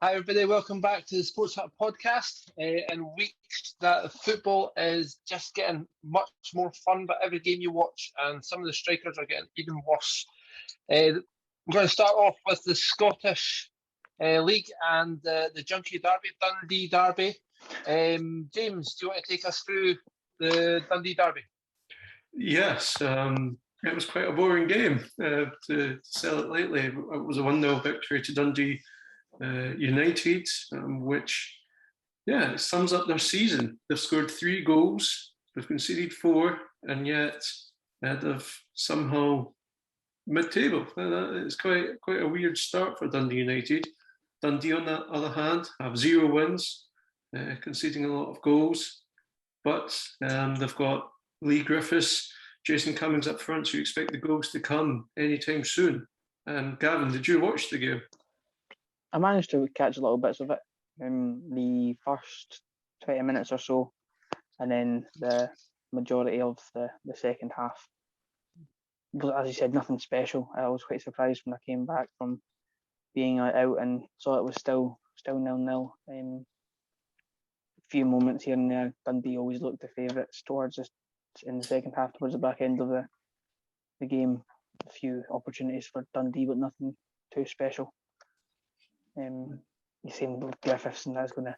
Hi everybody, welcome back to the Sports Hut podcast. In weeks that football is just getting much more fun, but every game you watch and some of the strikers are getting even worse. We're going to start off with the Scottish League and the Junkie Derby, Dundee Derby. James, do you want to take us through the Dundee Derby? Yes, it was quite a boring game, to sell it lightly. It was a 1-0 victory to Dundee United, which, it sums up their season. They've scored 3 goals, they've conceded 4, and yet they've somehow mid-table. It's quite a weird start for Dundee United. Dundee, on the other hand, have 0 wins, conceding a lot of goals, but they've got Lee Griffiths, Jason Cummings up front, so you expect the goals to come anytime soon. Gavin, did you watch the game? I managed to catch little bits of it in the first 20 minutes or so, and then the majority of the second half. But as you said, nothing special. I was quite surprised when I came back from being out and saw it was still 0-0. A few moments here and there, Dundee always looked the favourites in the second half, towards the back end of the game. A few opportunities for Dundee, but nothing too special. You're saying Griffiths and that's going to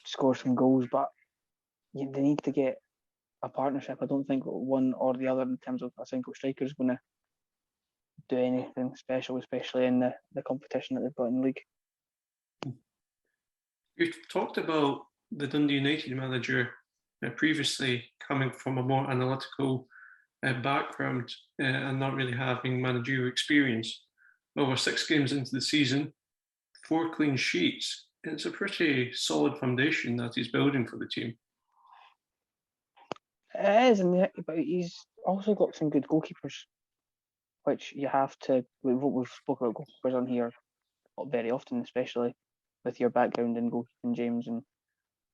score some goals, but they need to get a partnership. I don't think one or the other in terms of a single striker is going to do anything special, especially in the competition that they've got in the league. You talked about the Dundee United manager previously coming from a more analytical background and not really having managerial experience. Well, we're 6 games into the season, 4 clean sheets. It's a pretty solid foundation that he's building for the team. It is, but he's also got some good goalkeepers, which you have to. We've spoken about goalkeepers on here very often, especially with your background in goalkeeping, James, and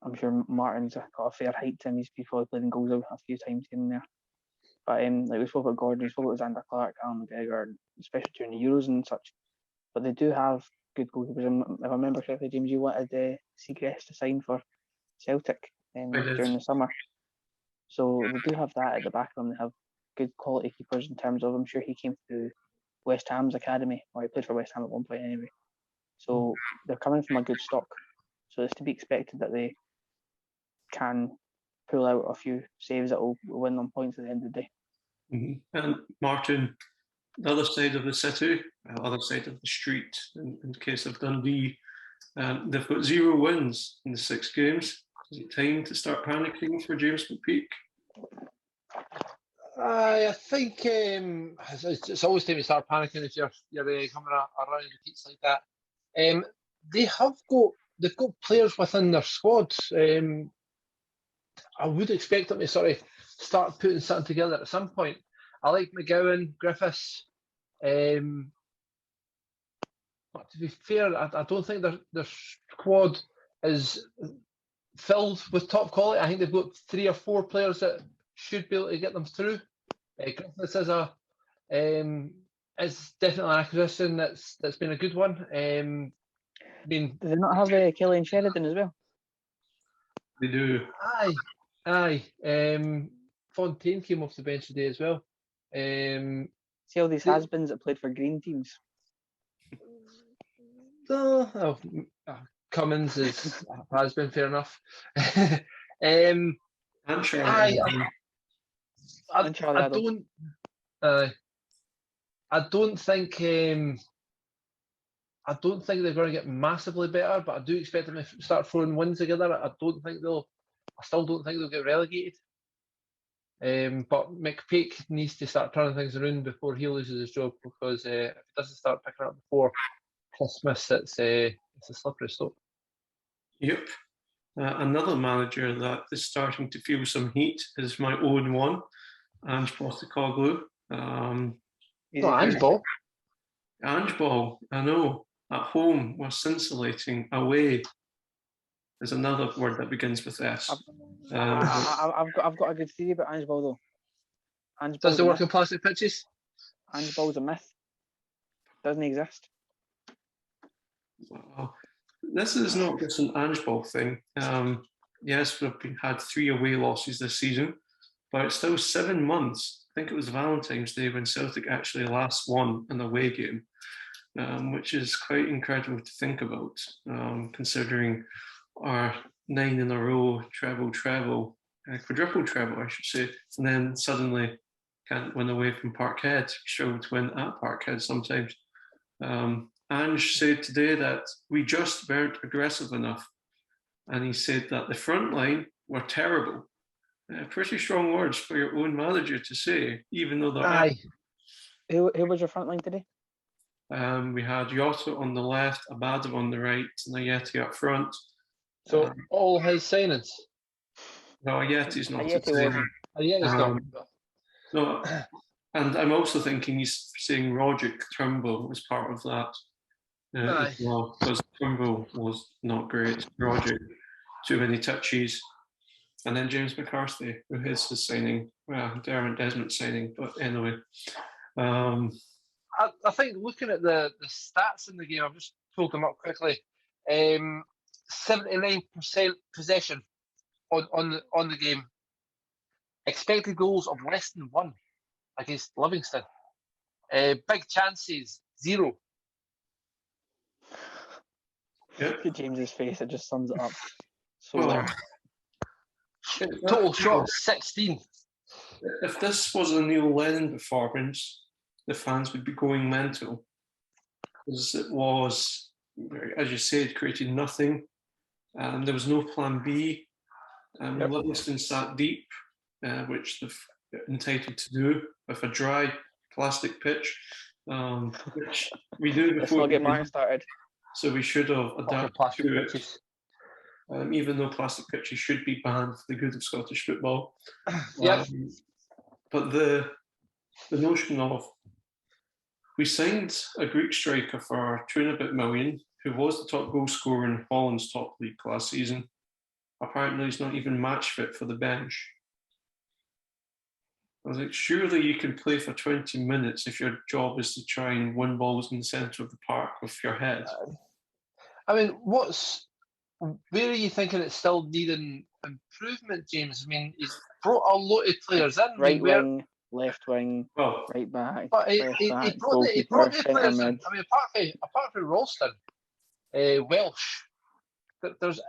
I'm sure Martin's got a fair height to him. He's probably played in goals a few times here and there. But like we spoke about Gordon, we spoke about Xander Clark, Alan McGregor, especially during the Euros and such. But they do have good goalkeepers. And if I remember correctly, James, you wanted Seagrass to sign for Celtic during the summer. So they do have that at the back of them. They have good quality keepers in terms of, I'm sure he came through West Ham's academy, or he played for West Ham at one point anyway. So they're coming from a good stock. So it's to be expected that they can pull out a few saves that will win them points at the end of the day. Mm-hmm. And Martin, the other side of the city, other side of the street, in case of Dundee, they've got 0 wins in the 6 games. Is it time to start panicking for James McPeak? I think it's always time to start panicking if you're coming around the teats like that. They've got players within their squad. I would expect them to sort of start putting something together at some point. I like McGowan, Griffiths. But to be fair, I don't think their squad is filled with top quality. I think they've got 3 or 4 players that should be able to get them through. Griffiths is definitely an acquisition that's been a good one. Do they not have Killian Sheridan as well? They do. Aye. Fontaine came off the bench today as well. See all these has-beens that played for green teams. Cummins has been fair enough. I don't think they're going to get massively better, but I do expect them to start throwing wins together. I still don't think they'll get relegated. But McPeak needs to start turning things around before he loses his job, because if he doesn't start picking up before Christmas, it's a slippery slope. Yep. Another manager that is starting to feel some heat is my own one, Ange Postecoglou. Ange Ball. Ange Ball, I know. At home, we're scintillating. Away is another word that begins with S. I've got a good theory about Ange Ball, though. Does it work in plastic pitches? Ange Ball's a myth. Doesn't exist. Well, this is not just an Ange Ball thing. Yes, we've had 3 away losses this season, but it's still 7 months. I think it was Valentine's Day when Celtic actually last won an away game, which is quite incredible to think about, considering our 9 in a row quadruple treble, I should say, and then suddenly can't win away from Parkhead. Struggle to win at Parkhead sometimes. Ange said today that we just weren't aggressive enough, and he said that the front line were terrible. Pretty strong words for your own manager to say, even though they're... Aye. Who was your front line today? We had Jota on the left, Abada on the right, and Ayeti up front. So all his signings. No, Ayeti's not. Ayeti wasn't. Ayeti's not. No, and I'm also thinking he's saying Roderick Turnbull was part of that. As well, because Turnbull was not great. Roderick, too many touches. And then James McCarthy, who is his signing. Well, Dermot Desmond signing, but anyway. I think looking at the stats in the game, I've just pulled them up quickly. 79% possession on the game. Expected goals of less than 1 against Livingston. Big chances, 0. Yep. Look at James's face, it just sums it up. So Well, Total shots, 16. if this was a Neil Lennon performance, the fans would be going mental. Because it was, as you said, created nothing. There was no plan B. Livingston sat deep, which they're entitled to do with a dry plastic pitch, which we do before. Let's not get mine started. So we should have adapted to it. Even though plastic pitches should be banned for the good of Scottish football. Yep. But the notion of, we signed a Greek striker for 2 and a bit million, who was the top goal scorer in Holland's top league last season. Apparently he's not even match fit for the bench. I was like, surely you can play for 20 minutes if your job is to try and win balls in the centre of the park with your head. I mean, where are you thinking it's still needing improvement, James? I mean, he's brought a lot of players in. Right wing, left wing, right back. But he brought the players in. I mean, apart from Ralston, Welsh, there's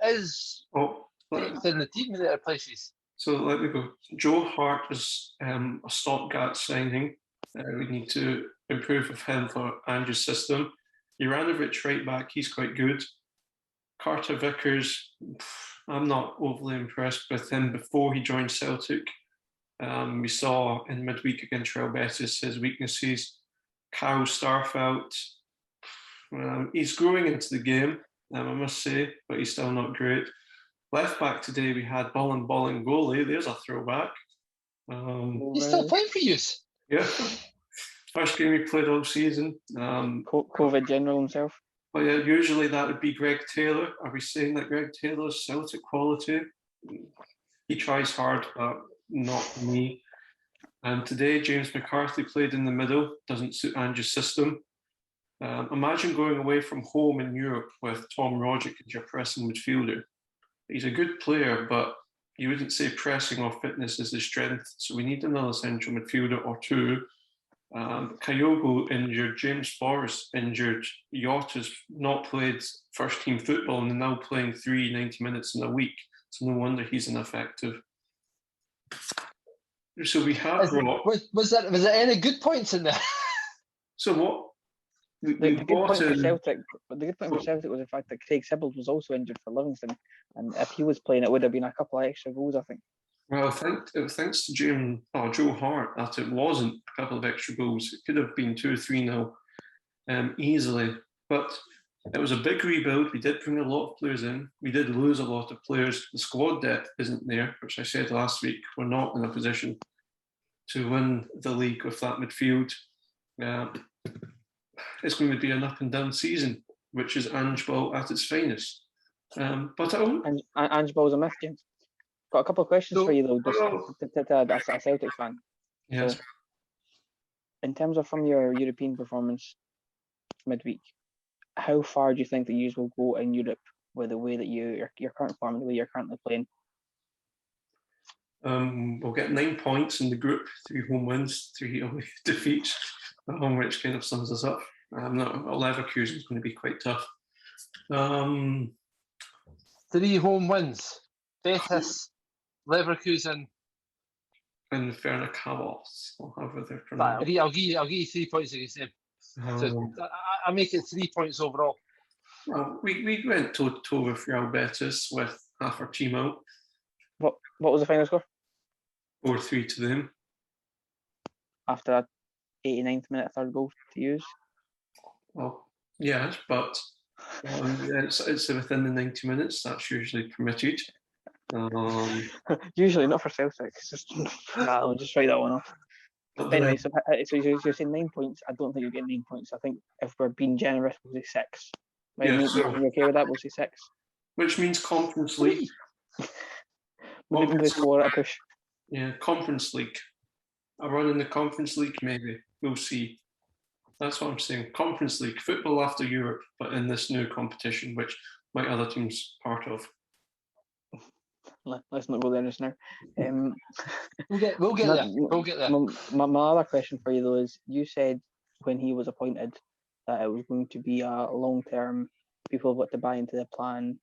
depth in the team in other places. So let me go. Joe Hart is a stopgap signing. We need to improve with him for Ange's system. Juranovic right back, he's quite good. Carter Vickers, I'm not overly impressed with him before he joined Celtic. We saw in midweek against Real Betis his weaknesses. Kyle Starfelt, he's growing into the game, I must say, but he's still not great. Left back today we had Balling goalie. There's a throwback. He's still playing for you. Yeah, first game he played all season. COVID general himself. But yeah, usually that would be Greg Taylor. Are we saying that Greg Taylor's Celtic quality? He tries hard, but not for me. And today, James McCarthy played in the middle. Doesn't suit Ange's system. Imagine going away from home in Europe with Tom Roderick as your pressing midfielder. He's a good player, but you wouldn't say pressing or fitness is his strength. So we need another central midfielder or 2. Kyogo injured, James Forrest injured, Jota's not played first team football and now playing 90 minutes in a week. So no wonder he's ineffective. So we have was there any good points in there? So what? The good point for Celtic was the fact that Craig Sibbald was also injured for Livingston, and if he was playing, it would have been a couple of extra goals, I think. Well, thanks to Joe Hart that it wasn't a couple of extra goals. It could have been 2-3-0 easily. But it was a big rebuild. We did bring a lot of players in. We did lose a lot of players. The squad depth isn't there, which I said last week. We're not in a position to win the league with that midfield. It's going to be an up and down season, which is Ange Ball at its finest. But Ange Ball's a myth, James. Got a couple of questions for you though, just to a Celtic fan. Yes. So, in terms of from your European performance midweek, how far do you think that you will go in Europe with the way that your current form, the way you're currently playing? We'll get 9 points in the group, 3 home wins, 3 away defeats, which kind of sums us up. Leverkusen is going to be quite tough. 3 home wins. Betis, Leverkusen, and Fernerkabos, or however they're I'll pronounced. give you 3 points against them. So I make it 3 points overall. Well, we went toe-to-toe with Real Betis with half our team out. What was the final score? 4-3 to them. After that 89th minute third goal to use? Well, yes, but it's within the 90 minutes. That's usually permitted. Usually not for Celtic. It's just, I'll just write that one off. But anyway, so you're saying 9 points. I don't think you'll get 9 points. I think if we're being generous, we'll say 6. Right, yeah, you're okay with that? We'll say 6. Which means Conference League. Maybe we score at a push. Yeah, Conference League. A run in the Conference League, maybe. We'll see. That's what I'm saying. Conference League, football after Europe, but in this new competition, which my other team's part of. Let's not go there just now. We'll get there. We'll get there. My other question for you though is, you said when he was appointed that it was going to be a long-term. People have got to buy into the plan.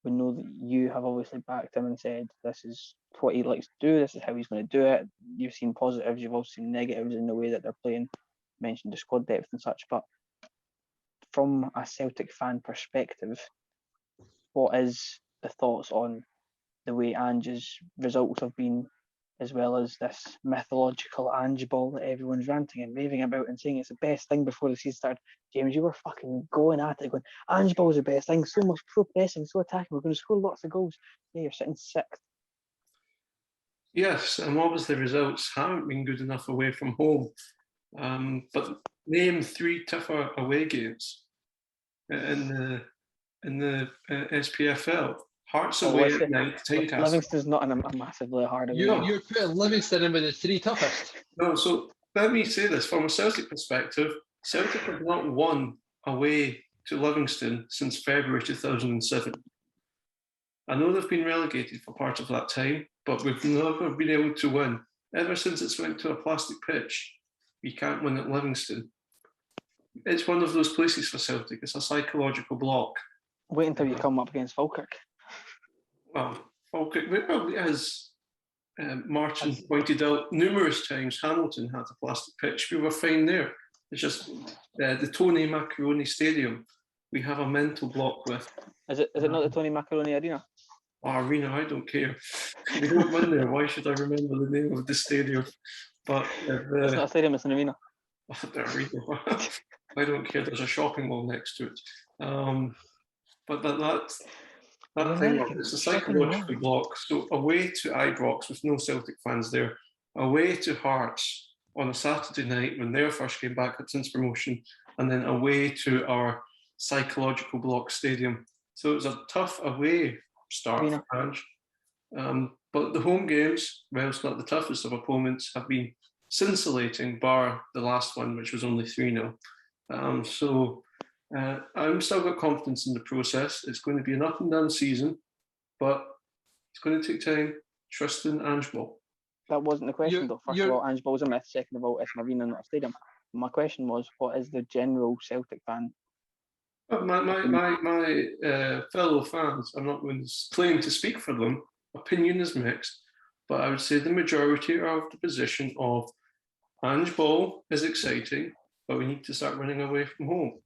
We know that you have obviously backed him and said this is what he likes to do. This is how he's going to do it. You've seen positives. You've also seen negatives in the way that they're playing. Mentioned the squad depth and such. But from a Celtic fan perspective, what is the thoughts on the way Ange's results have been, as well as this mythological Ange ball that everyone's ranting and raving about and saying it's the best thing before the season started? James, you were fucking going at it, going, Ange ball's the best thing, so much pro-pressing, so attacking, we're going to score lots of goals. Yeah, you're sitting 6th. Yes, and what was the results? Haven't been good enough away from home. But name 3 tougher away games in the SPFL. Hearts away at night, Tynecastle. Livingston's not a massively hard away. You're putting Livingston in with the 3 toughest. No, so let me say this. From a Celtic perspective, Celtic have not won away to Livingston since February 2007. I know they've been relegated for part of that time, but we've never been able to win. Ever since it's went to a plastic pitch, we can't win at Livingston. It's one of those places for Celtic. It's a psychological block. Wait until you come up against Falkirk. Well, Falkirk, as Martin pointed out numerous times, Hamilton had a plastic pitch. We were fine there. It's just the Tony Macaroni Stadium we have a mental block with. Is it not the Tony Macaroni Arena? Arena, I don't care. We don't win there. Why should I remember the name of the stadium? But it's not a stadium, it's an arena. I don't care. There's a shopping mall next to it. But that thing, it's a psychological block. So away to Ibrox with no Celtic fans there, away to Hearts on a Saturday night when they first came back since promotion, and then away to our psychological block stadium. So it was a tough away start for Ange. But the home games, well, it's not the toughest of opponents, have been scintillating, bar the last one, which was only 3-0. So I'm still got confidence in the process. It's going to be an up and down season, but it's going to take time. Trust in Ange ball. That wasn't the question, though. First of all, Ange ball's a myth. Second of all, it's an arena, not a stadium. My question was, what is the general Celtic fan? My fellow fans, I'm not going to claim to speak for them. Opinion is mixed, but I would say the majority are of the position of Ange ball is exciting, but we need to start running away from home.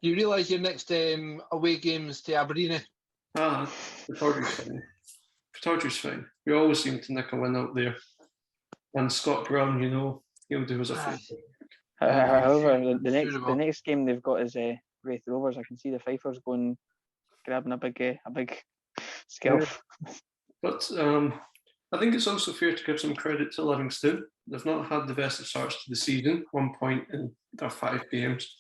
You realise your next away game's to Aberdeen? Pittodrie's fine. Pittodrie's fine. We always seem to nick a win out there. And Scott Brown, he'll do us a favour. However, the next game they've got is Wraith Rovers. I can see the Fifers grabbing a big skelf. But I think it's also fair to give some credit to Livingston. They've not had the best of starts to the season, 1 point in their 5 games.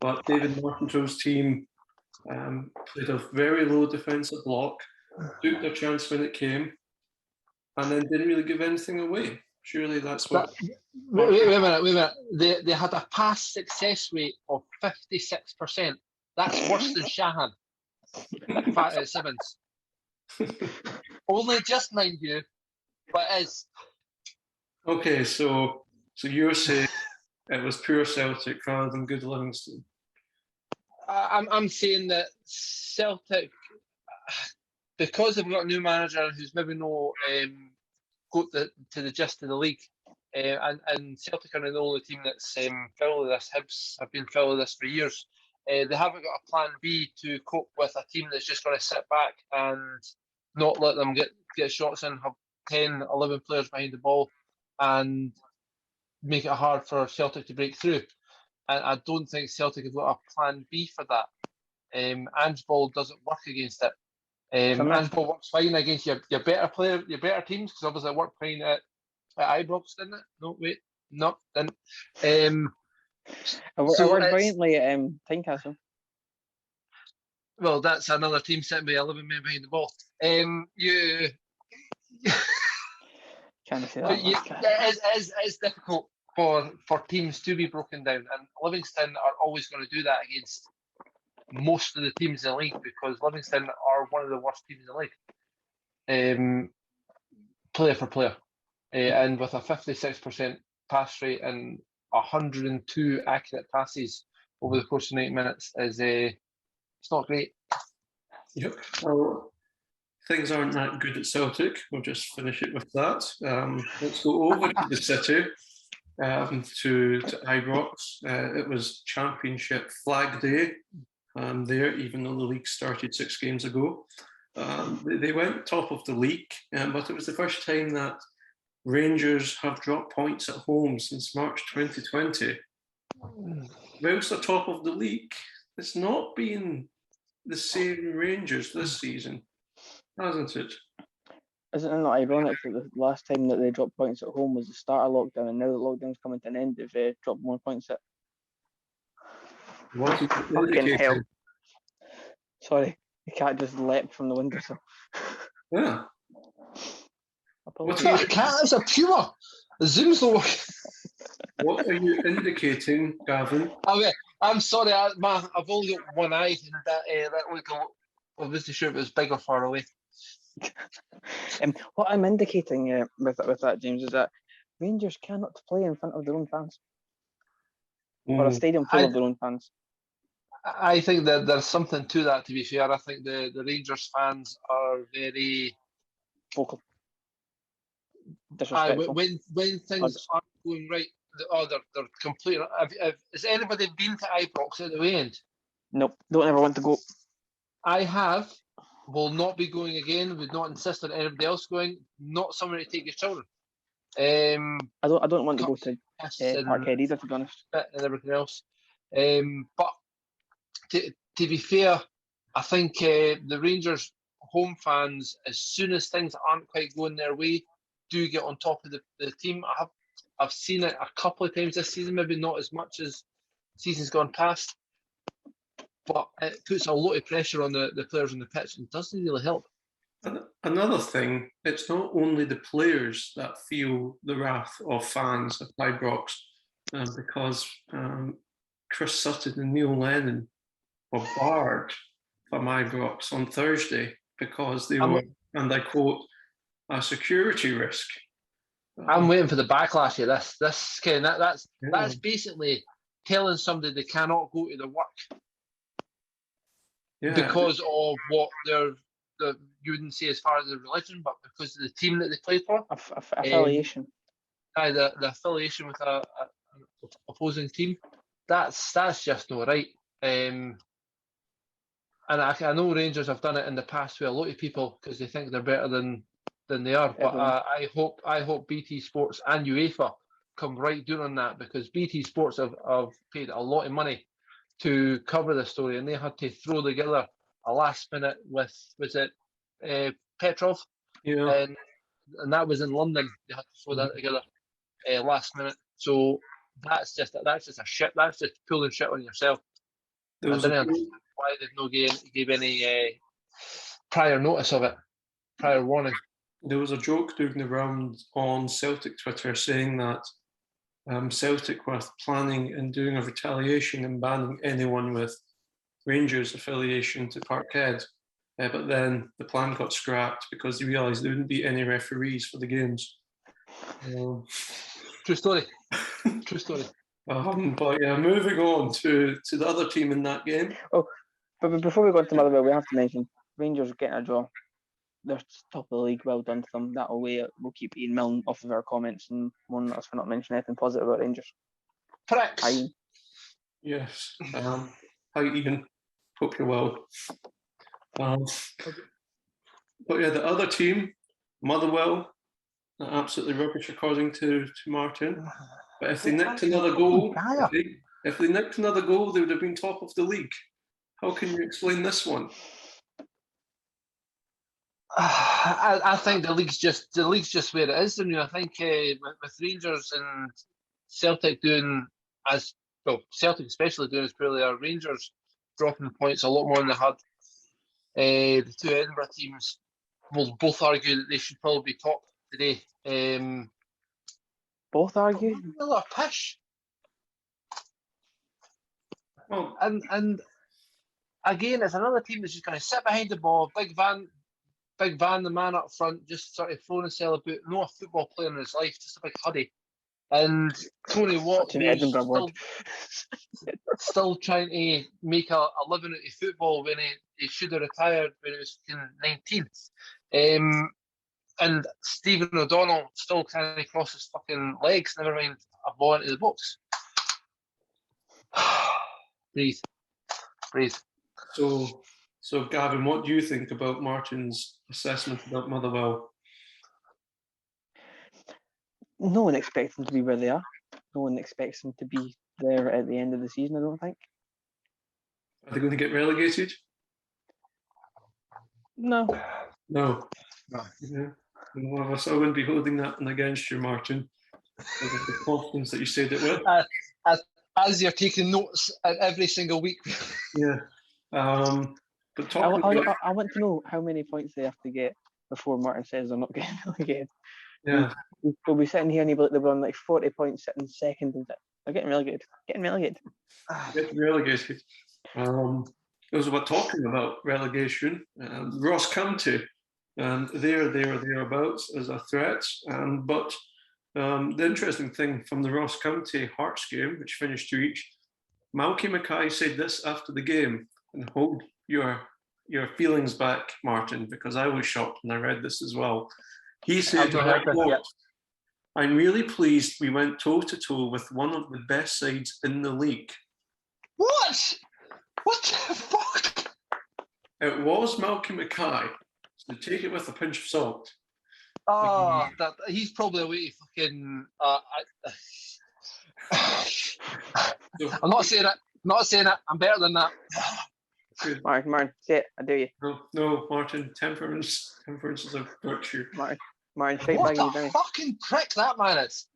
But David Martintrow's team played a very low defensive block, took their chance when it came, and then didn't really give anything away. Surely that's what. Wait a minute. They had a pass success rate of 56%. That's worse than Shahan at Simmons. Only just, mind you, but it is. Okay, so you're saying it was pure Celtic rather than good Livingston? I'm saying that Celtic, because they've got a new manager who's maybe not got to the gist of the league, and Celtic are the only team that's full of this. Hibs have been full of this for years. They haven't got a plan B to cope with a team that's just going to sit back and not let them get shots in, have 10, 11 players behind the ball, and make it hard for Celtic to break through. And I don't think Celtic have got a plan B for that. Ange Ball doesn't work against it. Ange Ball works fine against your better teams, because obviously it worked fine at Ibrox, didn't it? No, wait, no, didn't. It worked brilliantly at Tynecastle. Well, that's another team sitting by 11 men behind the ball. You can't say that. It's difficult for teams to be broken down, and Livingston are always going to do that against most of the teams in the league, because Livingston are one of the worst teams in the league, player for player, and with a 56% pass rate and 102 accurate passes over the course of 90 minutes is it's not great. Yep. Well, things aren't that good at Celtic. We'll just finish it with that. Let's go over to the city, to Ibrox. It was Championship Flag Day there, even though the league started 6 games ago. They went top of the league, but it was the first time that Rangers have dropped points at home since March 2020. Whilst the top of the league, it's not been the same Rangers this season, hasn't it? Isn't it not ironic that the last time that they dropped points at home was the start of lockdown, and now that lockdown's coming to an end, they've dropped more points at... What fucking hell. Sorry, the cat just leapt from the windowsill. Yeah. What's that, a cat? It's a puma. The Zoom's not working. What are you indicating, Gavin? Okay, I'm sorry, I've only got one eye, and that look, I wasn't sure if it was big or far away. What I'm indicating with that, James, is that Rangers cannot play in front of their own fans, or a stadium full of their own fans. I think that there's something to that, to be fair. I think the Rangers fans are very vocal. Disrespectful. When things aren't going right, they're completely... Has anybody been to Ibrox at the weekend? Nope, don't ever want to go. I have. Will not be going again. Would not insist on anybody else going. Not somewhere to take your children. I don't want to go to Parkhead either, to be honest. And everything else. But to be fair, I think the Rangers home fans, as soon as things aren't quite going their way, do get on top of the team. I've seen it a couple of times this season, maybe not as much as seasons gone past, but it puts a lot of pressure on the players on the pitch and doesn't really help. Another thing, it's not only the players that feel the wrath of fans at Ibrox, because Chris Sutton and Neil Lennon were barred from Ibrox on Thursday because they were, and I quote, a security risk. I'm waiting for the backlash of this. That's basically telling somebody they cannot go to their work because of what you wouldn't say as far as the religion, but because of the team that they played for. Affiliation. The affiliation with an opposing team. That's just not right. And I know Rangers have done it in the past with a lot of people because they think they're better than they are. But I hope BT Sports and UEFA come right down on that, because BT Sports have paid a lot of money to cover the story, and they had to throw together a last minute with, was it Petrov? Yeah. And that was in London. They had to throw that together last minute. So that's just a shit. That's just pulling shit on yourself. I don't understand why they've no gave any prior notice of it, prior warning. There was a joke doing the rounds on Celtic Twitter saying that Celtic were planning and doing a retaliation and banning anyone with Rangers affiliation to Parkhead. But then the plan got scrapped because they realised there wouldn't be any referees for the games. True story. True story. But yeah, moving on to the other team in that game. Oh, but before we go on to Motherwell, we have to mention Rangers getting a draw. They're top of the league. Well done to them. That'll we'll keep Ian Milne off of our comments and moan at us for not mentioning anything positive about Rangers. Pricks. Hi, Ian. Yes. Hi, Ian. Hope you're well. But yeah, the other team, Motherwell, absolutely rubbish according to Martin. But if they nicked another goal, if they nicked another goal, they would have been top of the league. How can you explain this one? I think the league's just where it is. I mean, I think with Rangers and Celtic doing as well, Celtic especially doing as poorly, our Rangers dropping points a lot more than they had. The two Edinburgh teams will both argue that they should probably be top today. Both argue? Another pish. Well, and again, it's another team that's just going to sit behind the ball. Big Van, the man up front, just sort of throwing himself about. No a football player in his life, just a big huddy. And Tony Watt, still trying to make a living out of football when he should have retired when he was 19. And Stephen O'Donnell still trying to cross his fucking legs, never mind a ball into the box. Breathe. So Gavin, what do you think about Martin's assessment about Motherwell? No one expects them to be where they are. No one expects them to be there at the end of the season, I don't think. Are they going to get relegated? No. Yeah. One of us, I wouldn't be holding that one against you, Martin. With the confidence that you said it with. As you're taking notes every single week. Yeah. But I want to know how many points they have to get before Martin says they're not getting relegated. Yeah. We'll be sitting here and they'll be on like 40 points sitting second and they're getting relegated. Getting relegated. Those about talking about relegation. Ross County, and they're thereabouts as a threat. But the interesting thing from the Ross County Hearts game, which finished 2-2, Malky Mackay said this after the game, and hold your feelings back, Martin, because I was shocked when I read this as well. He said, "I'm really pleased we went toe-to-toe with one of the best sides in the league." What? What the fuck? It was Malky Mackay, so take it with a pinch of salt. He's probably away to fucking... I'm not saying it. I'm better than that. Martin, say it. I dare you. No, Martin. Temperance is a virtue. Martin, shite what bag a fucking prick that man is.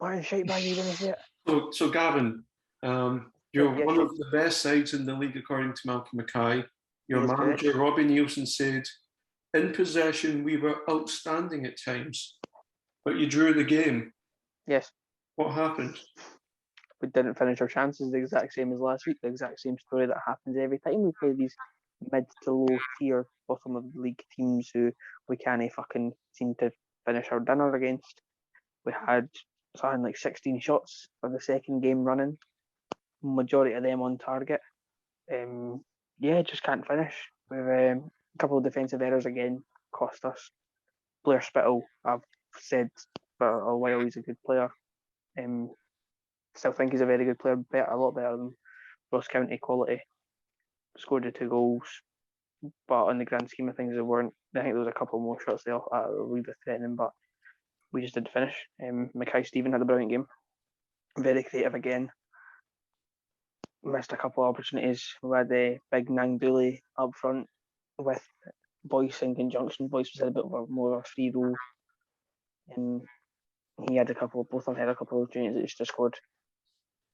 Martin, shite bag, you didn't say it. So Gavin, you're one of the best sides in the league according to Malky Mackay. Your manager, Robbie Nielsen, said, "In possession, we were outstanding at times, but you drew the game." Yes. What happened? We didn't finish our chances the exact same as last week. The exact same story that happens every time we play these mid to low tier bottom of the league teams who we can't fucking seem to finish our dinner against. We had something like 16 shots for the second game running, majority of them on target. Just can't finish. We've a couple of defensive errors again cost us. Blair Spittle, I've said for a while he's a good player. Still think he's a very good player, a lot better than Ross County quality. Scored the 2 goals, but on the grand scheme of things, they weren't. I think there was a couple more shots there that were a wee bit threatening, but we just didn't finish. Mackay Stephen had a brilliant game, very creative again. Missed a couple of opportunities. We had the big Nang Dooley up front with Boyce in conjunction. Boyce was a bit more of a free role, and he had both of them had a couple of opportunities that he should have scored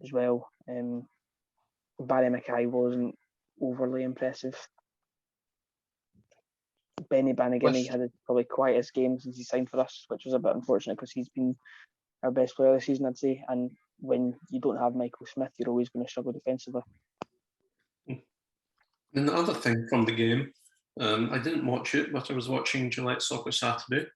as well. Barry Mackay wasn't overly impressive. Benny Bannigan Which- had a probably quietest game since he signed for us, which was a bit unfortunate because he's been our best player this season, I'd say. And when you don't have Michael Smith, you're always going to struggle defensively. And the other thing from the game, I didn't watch it, but I was watching Gillette Soccer Saturday,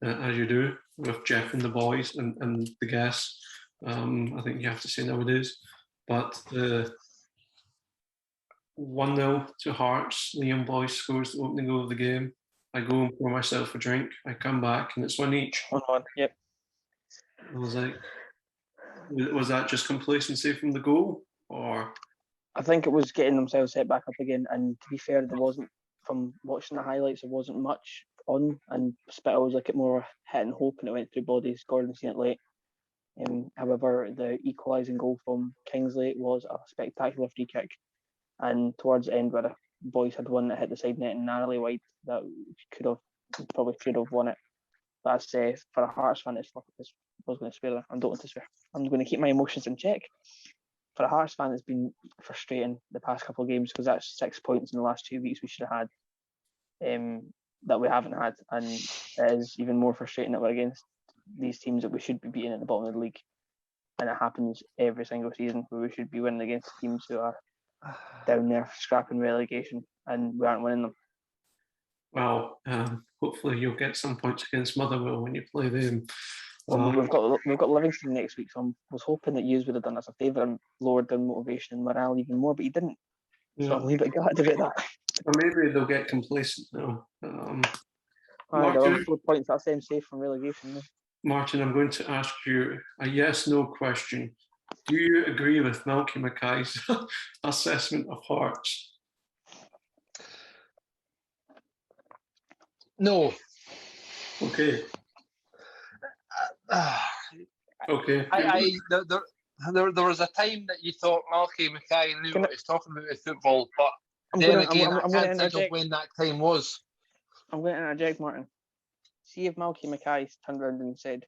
as you do, with Jeff and the boys and the guests. I think you have to say nowadays. But the 1-0 to Hearts, Liam Boyce scores the opening goal of the game. I go and pour myself a drink. I come back and it's one each. 1-1, yep. I was like, was that just complacency from the goal? Or I think it was getting themselves set back up again. And to be fair, there wasn't, from watching the highlights, there wasn't much on. And Spittle was like it more hit and hope, and it went through bodies. Gordon seen it late. However, the equalising goal from Kingsley was a spectacular free kick. And towards the end, where the boys had one that hit the side net and narrowly wide, that probably should have won it. That's for a Hearts fan. I was going to swear there. I don't want to swear. I'm going to keep my emotions in check. For a Hearts fan, it's been frustrating the past couple of games because that's 6 points in the last 2 weeks we should have had that we haven't had, and it is even more frustrating that we're against these teams that we should be beating at the bottom of the league, and it happens every single season where we should be winning against teams who are down there scrapping relegation, and we aren't winning them. well, hopefully you'll get some points against Motherwell when you play them. Well, we've got Livingston next week, so I was hoping that you would have done us a favour and lowered down motivation and morale even more, but you didn't. So I'm a wee bit gutted about that. Or maybe they'll get complacent now. Martin, 4 points, that's them safe from relegation. No? Martin, I'm going to ask you a yes/no question. Do you agree with Malky Mackay's assessment of Hearts? No. Okay. Okay. There was a time that you thought Malky Mackay knew what he was talking about with football, but I'm then gonna again, I can't think of interject. when that time was. I'm going to interject, Martin. See if Malky Mackay turned around and said,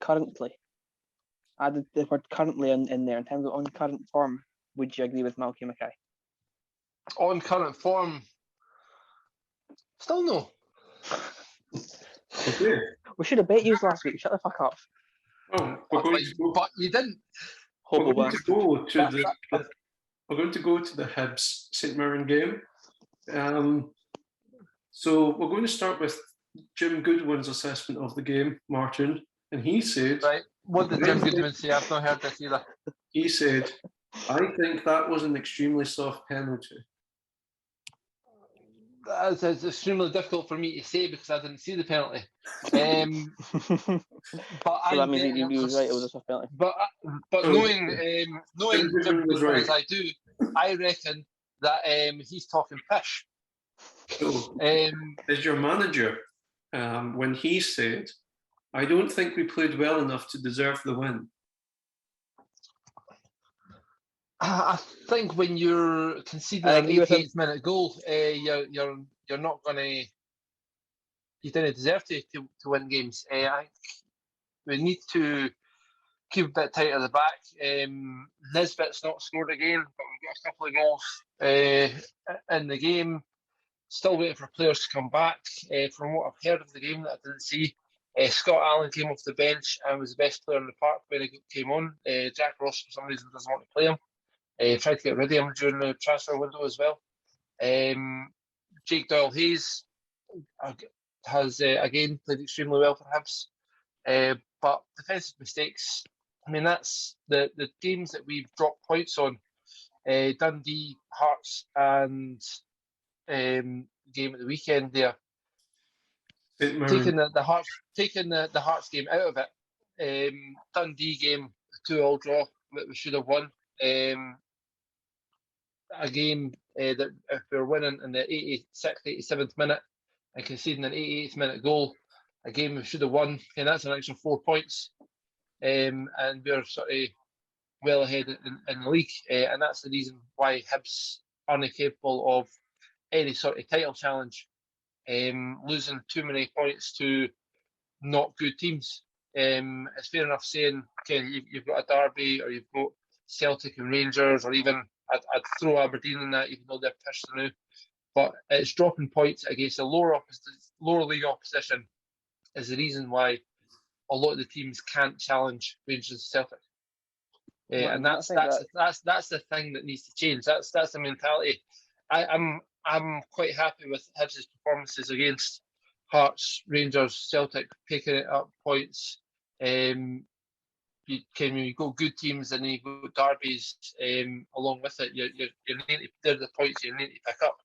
currently, added the word currently in there in terms of on current form, would you agree with Malky Mackay? On current form, still no. Okay. We should have bet you last week. Shut the fuck up. Oh, But you didn't. We're going to go to the Hibs St Mirren game. So we're going to start with Jim Goodwin's assessment of the game, Martin, and he said, Right. What did Jim Goodwin say? I've not heard this either. He said, I think that was an extremely soft penalty. It's extremely difficult for me to say because I didn't see the penalty. But So that means he was right. It was a soft penalty. But knowing Jim Goodwin as I do, I reckon that he's talking pish. So, as your manager, when he said, I don't think we played well enough to deserve the win. I think when you're conceding an 88th minute goal, you're not going to. You don't deserve to win games. I think we need to keep a bit tight at the back. Nisbet's not scored again, but we've got a couple of goals in the game. Still waiting for players to come back. From what I've heard of the game that I didn't see, Scott Allen came off the bench and was the best player in the park when he came on. Jack Ross, for some reason, doesn't want to play him. Tried to get rid of him during the transfer window as well. Jake Doyle-Hayes has, again, played extremely well for Hibs. But defensive mistakes, I mean, that's the games that we've dropped points on. Dundee, Hearts, and game at the weekend there. Taking the Hearts game out of it. Dundee game, 2-2 draw that we should have won. A game that if we were winning in the 86th, 87th minute and conceding an 88th minute goal, a game we should have won, and that's an extra 4 points. And we're sort of well ahead in the league, and that's the reason why Hibs aren't capable of any sort of title challenge. Losing too many points to not good teams. It's fair enough saying, okay, you've got a derby, or you've got Celtic and Rangers, or even I'd throw Aberdeen in that, even though they're pissed now. but it's dropping points against a lower league opposition is the reason why a lot of the teams can't challenge Rangers and Celtic. And that's the thing that needs to change. That's the mentality. I'm quite happy with Hibs' performances against Hearts, Rangers, Celtic, picking it up points. You go good teams and then you go derbies along with it. They're the points you need to pick up.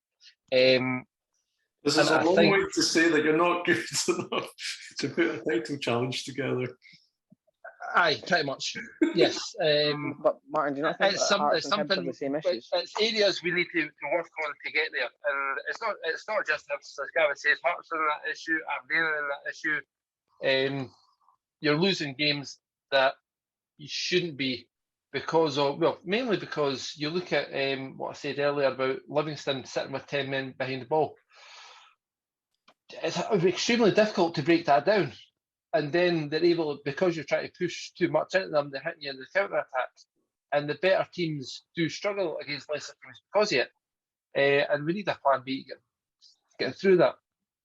This is a long way to say that you're not good enough to put a title challenge together. Aye, pretty much. Yes. But Martin, do you not think that Hearts and Hibs have the same issues? It's areas we need to work on to get there, and it's not just Hibs. As Gavin says, Hearts are in that issue. Aberdeen are in that issue. You're losing games that you shouldn't be mainly because you look at what I said earlier about Livingston sitting with 10 men behind the ball. It's extremely difficult to break that down. And then they're able, because you're trying to push too much into them, they're hitting you in the counter-attacks. And the better teams do struggle against lesser teams because of it. And we need a plan B to get through that.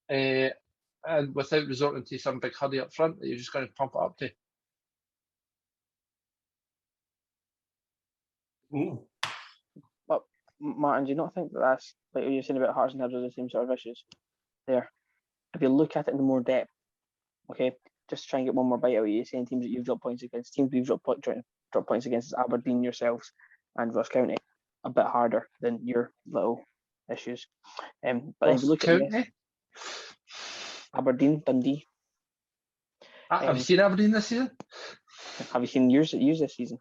And without resorting to some big hurry up front that you're just going to pump it up to. Ooh. But Martin, do you not think that that's, like you're saying about Hearts and Hibs, are the same sort of issues there? If you look at it in more depth, okay, just try and get one more bite out of you, saying teams that you've dropped points against, teams we've dropped points against is Aberdeen, yourselves, and Ross County, a bit harder than your little issues. But if you look at Aberdeen, Dundee. Have you seen Aberdeen this season? Have you seen yours this season?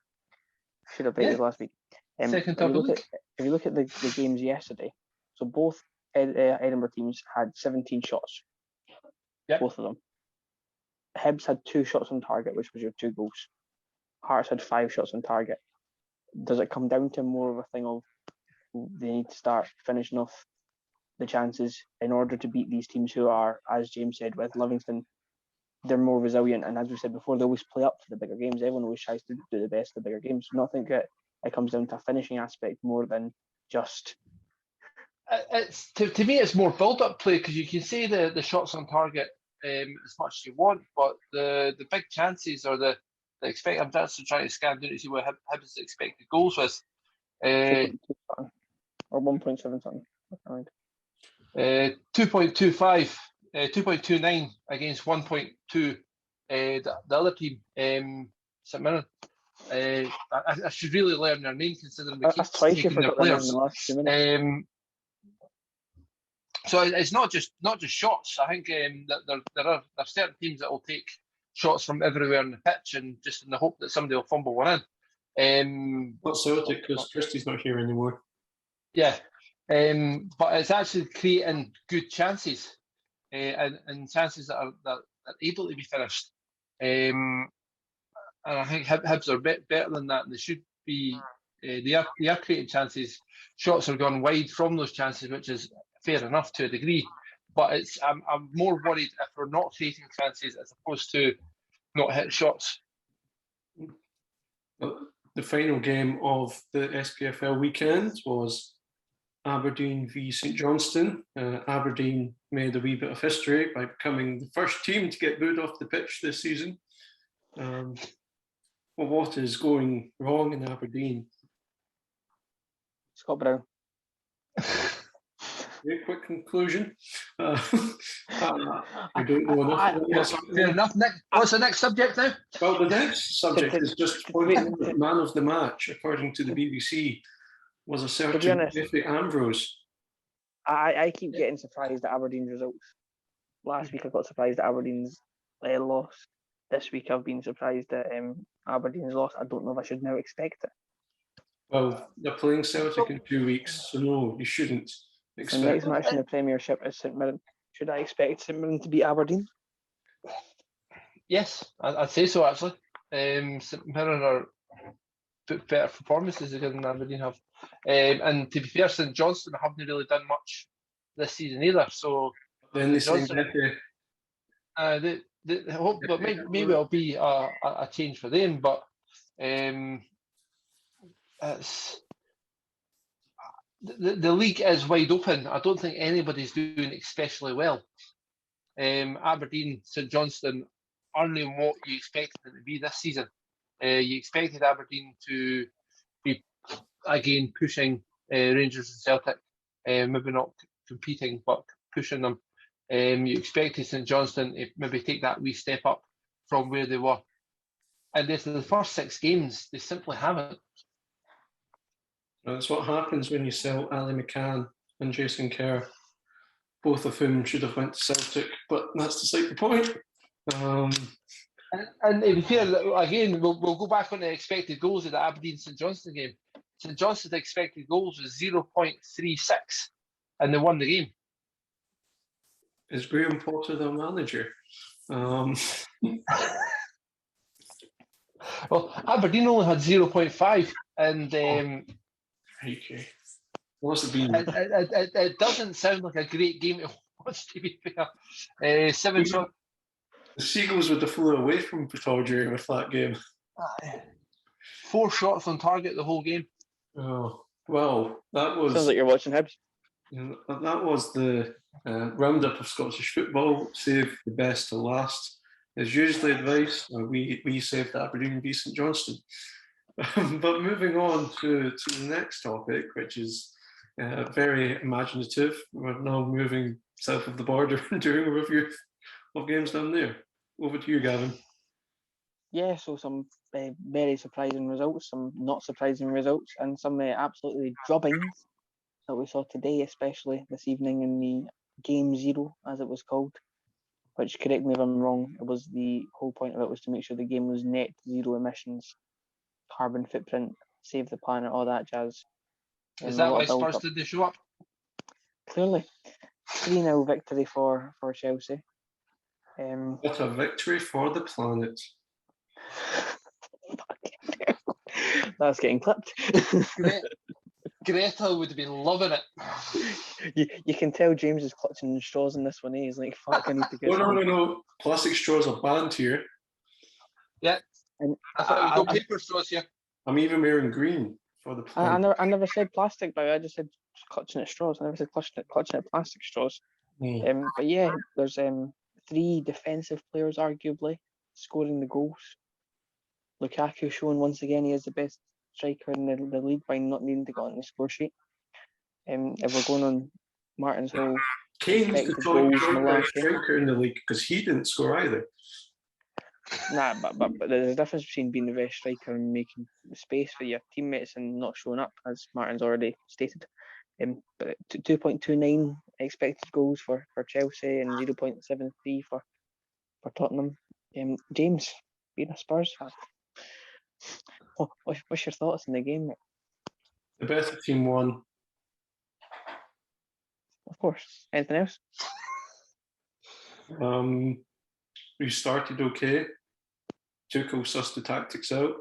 Should have played last week. Second top of the league. If you look at the games yesterday, so both Edinburgh teams had 17 shots. Yep. Both of them. Hibs had 2 shots on target, which was your 2 goals. Hearts had 5 shots on target. Does it come down to more of a thing of they need to start finishing off the chances in order to beat these teams who are, as James said, with Livingston, they're more resilient, and as we said before, they always play up for the bigger games. Everyone always tries to do the best of the bigger games. I think that it comes down to a finishing aspect more than just. It's to me, it's more build-up play, because you can say the shots on target as much as you want, but the big chances or the expect. I'm just trying to scan down to see what Hibs' expected goals was. Or 1.7 something. 2.25. 2.29 against 1.2 the other team, St Mirren. I should really learn their name, considering we keep taking their players. So it's not just shots. I think that there are certain teams that will take shots from everywhere on the pitch, and just in the hope that somebody will fumble one in. Not Celtic, because Christie's not here anymore. Yeah, but it's actually creating good chances. And chances that are able to be finished. And I think Hibs are a bit better than that. They should be. They are creating chances. Shots are gone wide from those chances, which is fair enough to a degree. But I'm more worried if we're not creating chances as opposed to not hitting shots. The final game of the SPFL weekend was Aberdeen V St Johnston. Aberdeen made a wee bit of history by becoming the first team to get booed off the pitch this season. Well, what is going wrong in Aberdeen? Scott Brown. Very quick conclusion. I don't know enough. Fair enough, Nick. What's the next subject now? Well, the next subject is just pointing out that man of the match, according to the BBC, was a certain Efe Ambrose. I keep getting surprised at Aberdeen's results. Last week I got surprised at Aberdeen's loss. This week I've been surprised at Aberdeen's loss. I don't know if I should now expect it. Well, they're playing Celtic in 2 weeks, so no, you shouldn't expect. The next match in the Premiership is St Mirren. Should I expect St Mirren to beat Aberdeen? Yes, I'd say so, actually. St Mirren are put better performances than Aberdeen have. And to be fair, St Johnston haven't really done much this season either. So then they hope that maybe it'll be a change for them. But the league is wide open. I don't think anybody's doing especially well. Aberdeen, St Johnston aren't what you expected them to be this season. You expected Aberdeen to be again pushing Rangers and Celtic, maybe not competing but pushing them. You expected St Johnston to maybe take that wee step up from where they were, and after the first 6 games, they simply haven't. That's what happens when you sell Ali McCann and Jason Kerr, both of whom should have went to Celtic, but that's beside the point. And to be fair, again, we'll go back on the expected goals of the Aberdeen St Johnston game. St Johnston's expected goals was 0.36, and they won the game. Is Graham Potter the manager? Well, Aberdeen only had 0.5, and Okay. Must have been. it doesn't sound like a great game to watch, to be fair. 7 shots. The Seagulls would have flew away from Pittodrie with that game. 4 shots on target the whole game. Oh, well, that was... Sounds like you're watching Hibs. That was the roundup of Scottish football. Save the best to last. As usually advice, we saved Aberdeen V St Johnston. But moving on to the next topic, which is very imaginative. We're now moving south of the border and doing a review of games down there. Over to you, Gavin. Yeah, so some very surprising results, some not surprising results, and some absolutely drubbings that we saw today, especially this evening in the Game Zero, as it was called. Which, correct me if I'm wrong, it was the whole point of it was to make sure the game was net zero emissions, carbon footprint, save the planet, all that jazz. Is that why Spurs didn't show up? Clearly. 3-0 victory for Chelsea. What a victory for the planet. That's getting clipped. Greta would have been loving it. You can tell James is clutching the straws in this one. He's like, fuck, I need to get No. Plastic straws are banned here. Yeah. And I thought we got paper straws here. I'm even wearing green for the planet. I never said plastic, but I just said clutching at straws. I never said clutching at plastic straws. But yeah, there's 3 defensive players arguably scoring the goals. Lukaku showing once again he is the best striker in the league by not needing to go on the score sheet. If we're going on Martin's whole Kane's the top striker in the league because he didn't score either. Nah, but there's a difference between being the best striker and making space for your teammates and not showing up, as Martin's already stated. But 2.29 expected goals for Chelsea and 0.73 for Tottenham. James, being a Spurs fan, what's your thoughts on the game, mate? The better team won. Of course. Anything else? We started okay. Tuchel sussed the tactics out.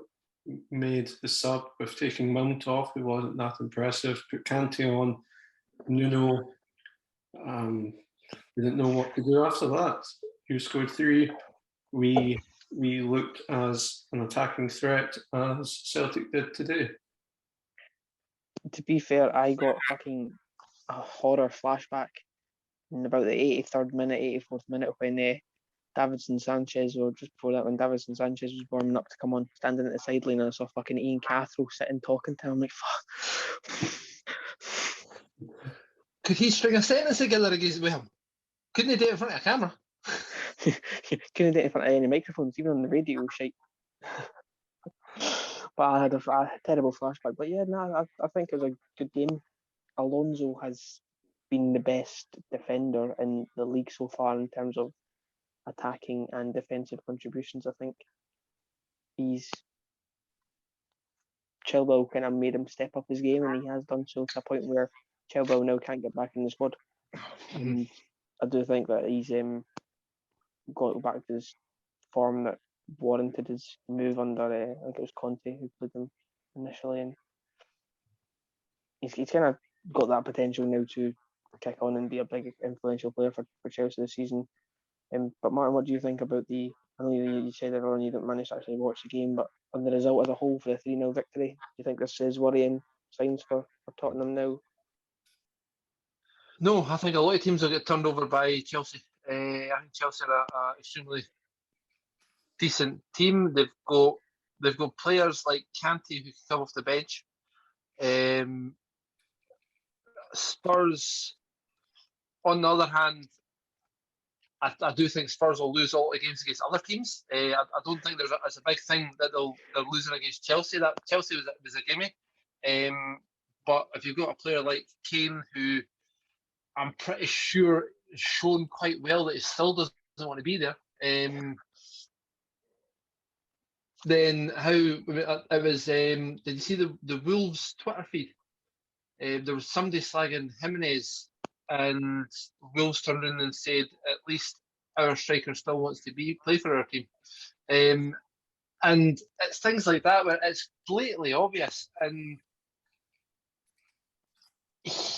Made the sub with taking Mount off, who wasn't that impressive. Put Kante on. Nuno. We didn't know what to do after that. You scored 3. We looked as an attacking threat as Celtic did today. To be fair, I got fucking a horror flashback in about the 83rd minute, 84th minute when Davinson Sanchez, or just before that when Davinson Sanchez was warming up to come on, standing at the sideline, and I saw fucking Ian Cathro sitting talking to him. I'm like, fuck. Could he string a sentence together against him? Couldn't he do it in front of a camera? Couldn't do it in front of any microphones, even on the radio shite. But I had a terrible flashback. But yeah, no, I think it was a good game. Alonso has been the best defender in the league so far in terms of attacking and defensive contributions. I think Chilwell kind of made him step up his game, and he has done so to a point where Chilwell now can't get back in the squad. And I do think that he's got back to his form that warranted his move under, I think it was Conte who played him initially, and he's kind of got that potential now to kick on and be a big influential player for Chelsea this season. But Martin, what do you think about I know you said earlier on you didn't manage to actually watch the game, but on the result as a whole for the 3-0 victory, do you think this is worrying signs for Tottenham now No, I think a lot of teams will get turned over by Chelsea. I think Chelsea are a extremely decent team. They've got players like Kanté who can come off the bench. Spurs, on the other hand, I do think Spurs will lose all the games against other teams. I don't think it's a big thing that they're losing against Chelsea. That Chelsea was a gimme. But if you've got a player like Kane, who I'm pretty sure has shown quite well that he still doesn't want to be there, then how it was? Did you see the Wolves Twitter feed? There was somebody slagging Jimenez, and Wolves turned in and said, at least our striker still wants to play for our team. And it's things like that where it's blatantly obvious. And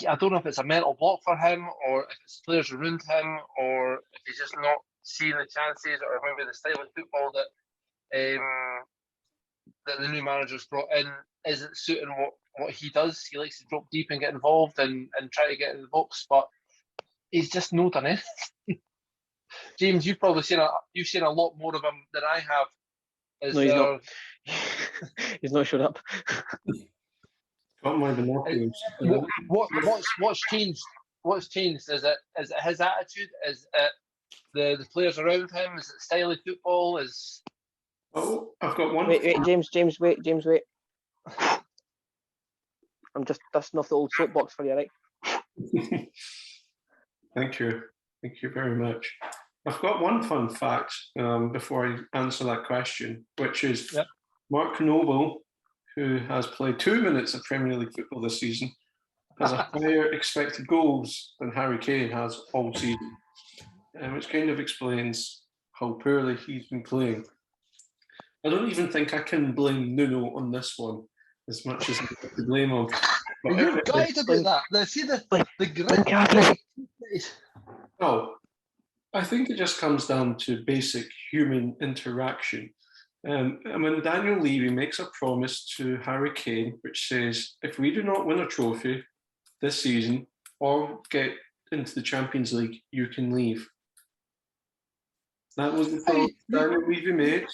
I don't know if it's a mental block for him, or if it's players around him, or if he's just not seeing the chances, or maybe the style of football that the new manager's brought in isn't suiting what he does. He likes to drop deep and get involved and try to get in the box, but he's just not done it. James, you've probably seen a lot more of him than I have. No, he's not. He's not showed up. Got my binoculars. What's changed? What's changed? Is it his attitude? Is it the players around him? Is it style of football? Oh, I've got one. Wait, James, wait. I'm just dusting off the old soapbox for you, right? Thank you very much. I've got one fun fact before I answer that question, which is Mark Noble, who has played 2 minutes of Premier League football this season, has a higher expected goals than Harry Kane has all season, which kind of explains how poorly he's been playing. I don't even think I can blame Nuno on this one as much as I have to blame him. But you're guided about that. Now, see the grit. Oh, I think it just comes down to basic human interaction. And when Daniel Levy makes a promise to Harry Kane, which says, if we do not win a trophy this season or get into the Champions League, you can leave. That was the promise Daniel Levy made.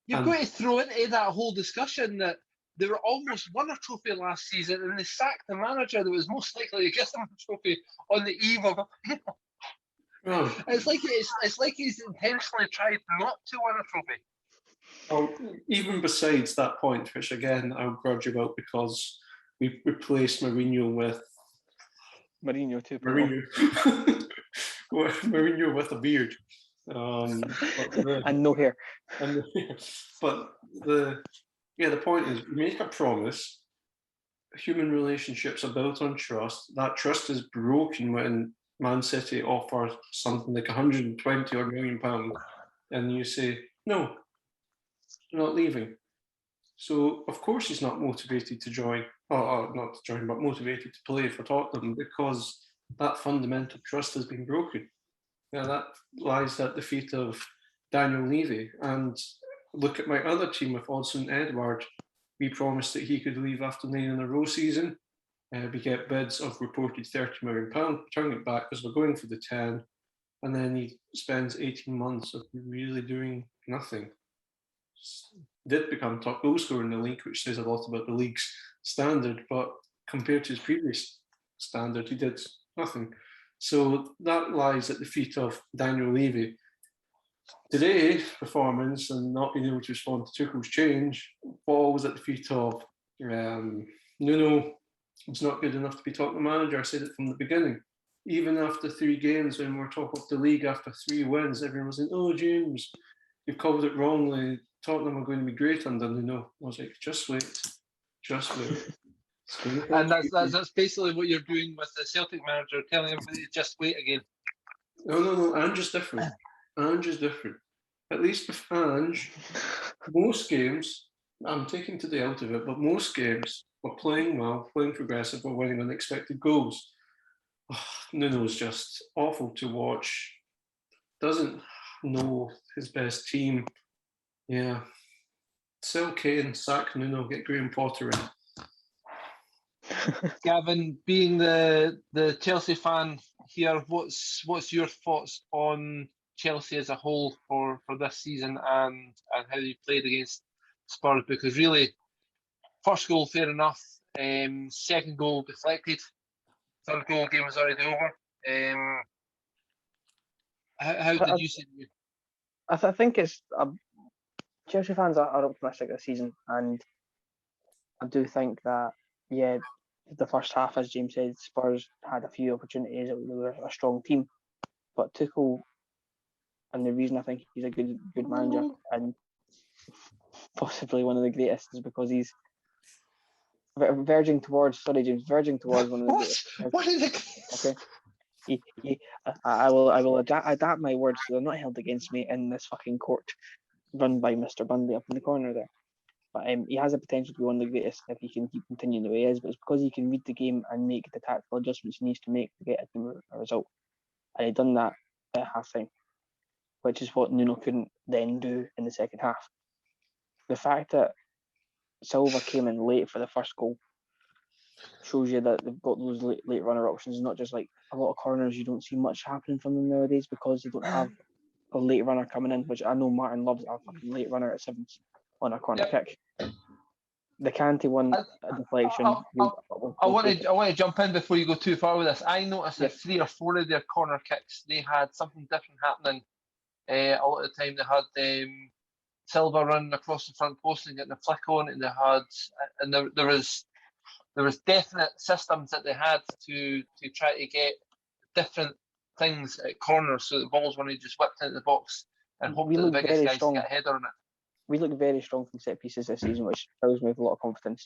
You've got to throw into that whole discussion that they were almost won a trophy last season and they sacked the manager that was most likely to get them a trophy on the eve of a Oh. It's like he's intentionally tried not to win a trophy. Well, even besides that point, which again I'll grudge about because we replaced Mourinho with Mourinho too. Mourinho with a beard. And no hair. But the point is, you make a promise. Human relationships are built on trust. That trust is broken when Man City offers something like 120 or £1 million, and you say, no, you're not leaving. So, of course, he's not motivated to join, or not to join, but motivated to play for Tottenham because that fundamental trust has been broken. Now, that lies at the feet of Daniel Levy. And look at my other team with Odsonne Edouard. We promised that he could leave after 9 in a row season. We get bids of reported £30 million, turning it back because we're going for the 10. And then he spends 18 months of really doing nothing. Did become top goal scorer in the league, which says a lot about the league's standard, but compared to his previous standard, he did nothing. So that lies at the feet of Daniel Levy. Today's performance and not being able to respond to Tuchel's change falls at the feet of Nuno. Was not good enough to be Tottenham manager. I said it from the beginning. Even after 3 games, when we're top of the league after 3 wins, everyone was saying, "Oh, James, you've called it wrongly. Tottenham are going to be great under Nuno." I was like, just wait. And that's basically what you're doing with the Celtic manager, telling everybody to just wait again. No, Ange's different. At least with Ange, most games, I'm taking today out of it, but most games, we're playing well, playing progressive, we're winning unexpected goals. Nuno's just awful to watch. Doesn't know his best team. Yeah. Sell Kane, sack Nuno, get Graham Potter in. Gavin, being the Chelsea fan here, what's your thoughts on Chelsea as a whole for this season and how you played against Spurs? Because really, first goal fair enough, second goal deflected, third goal game was already over. How did you see it? I think it's Chelsea fans are optimistic this season, and I do think that the first half, as James said, Spurs had a few opportunities. They were a strong team, but Tuchel, and the reason I think he's a good manager and possibly one of the greatest is because he's verging towards one of the greatest. What is it? Okay. I will adapt my words so they're not held against me in this fucking court run by Mr. Bundy up in the corner there. But he has the potential to be one of the greatest if he can keep continuing the way he is. But it's because he can read the game and make the tactical adjustments he needs to make to get a team a result. And he done that at half time, which is what Nuno couldn't then do in the second half. The fact that Silva came in late for the first goal shows you that they've got those late runner options. Not just like a lot of corners, you don't see much happening from them nowadays because they don't have a late runner coming in, which I know Martin loves, a fucking late runner at sevens on a corner kick. The Kanté one, a deflection. I want to jump in before you go too far with this. I noticed that 3 or 4 of their corner kicks, they had something different happening. A lot of the time they had Silva running across the front post and getting a flick on, and there was definite systems that they had to try to get different things at corners so the balls weren't just whipped into the box and hope that the biggest guys get a header on it. We look very strong from set pieces this season, which fills me with a lot of confidence.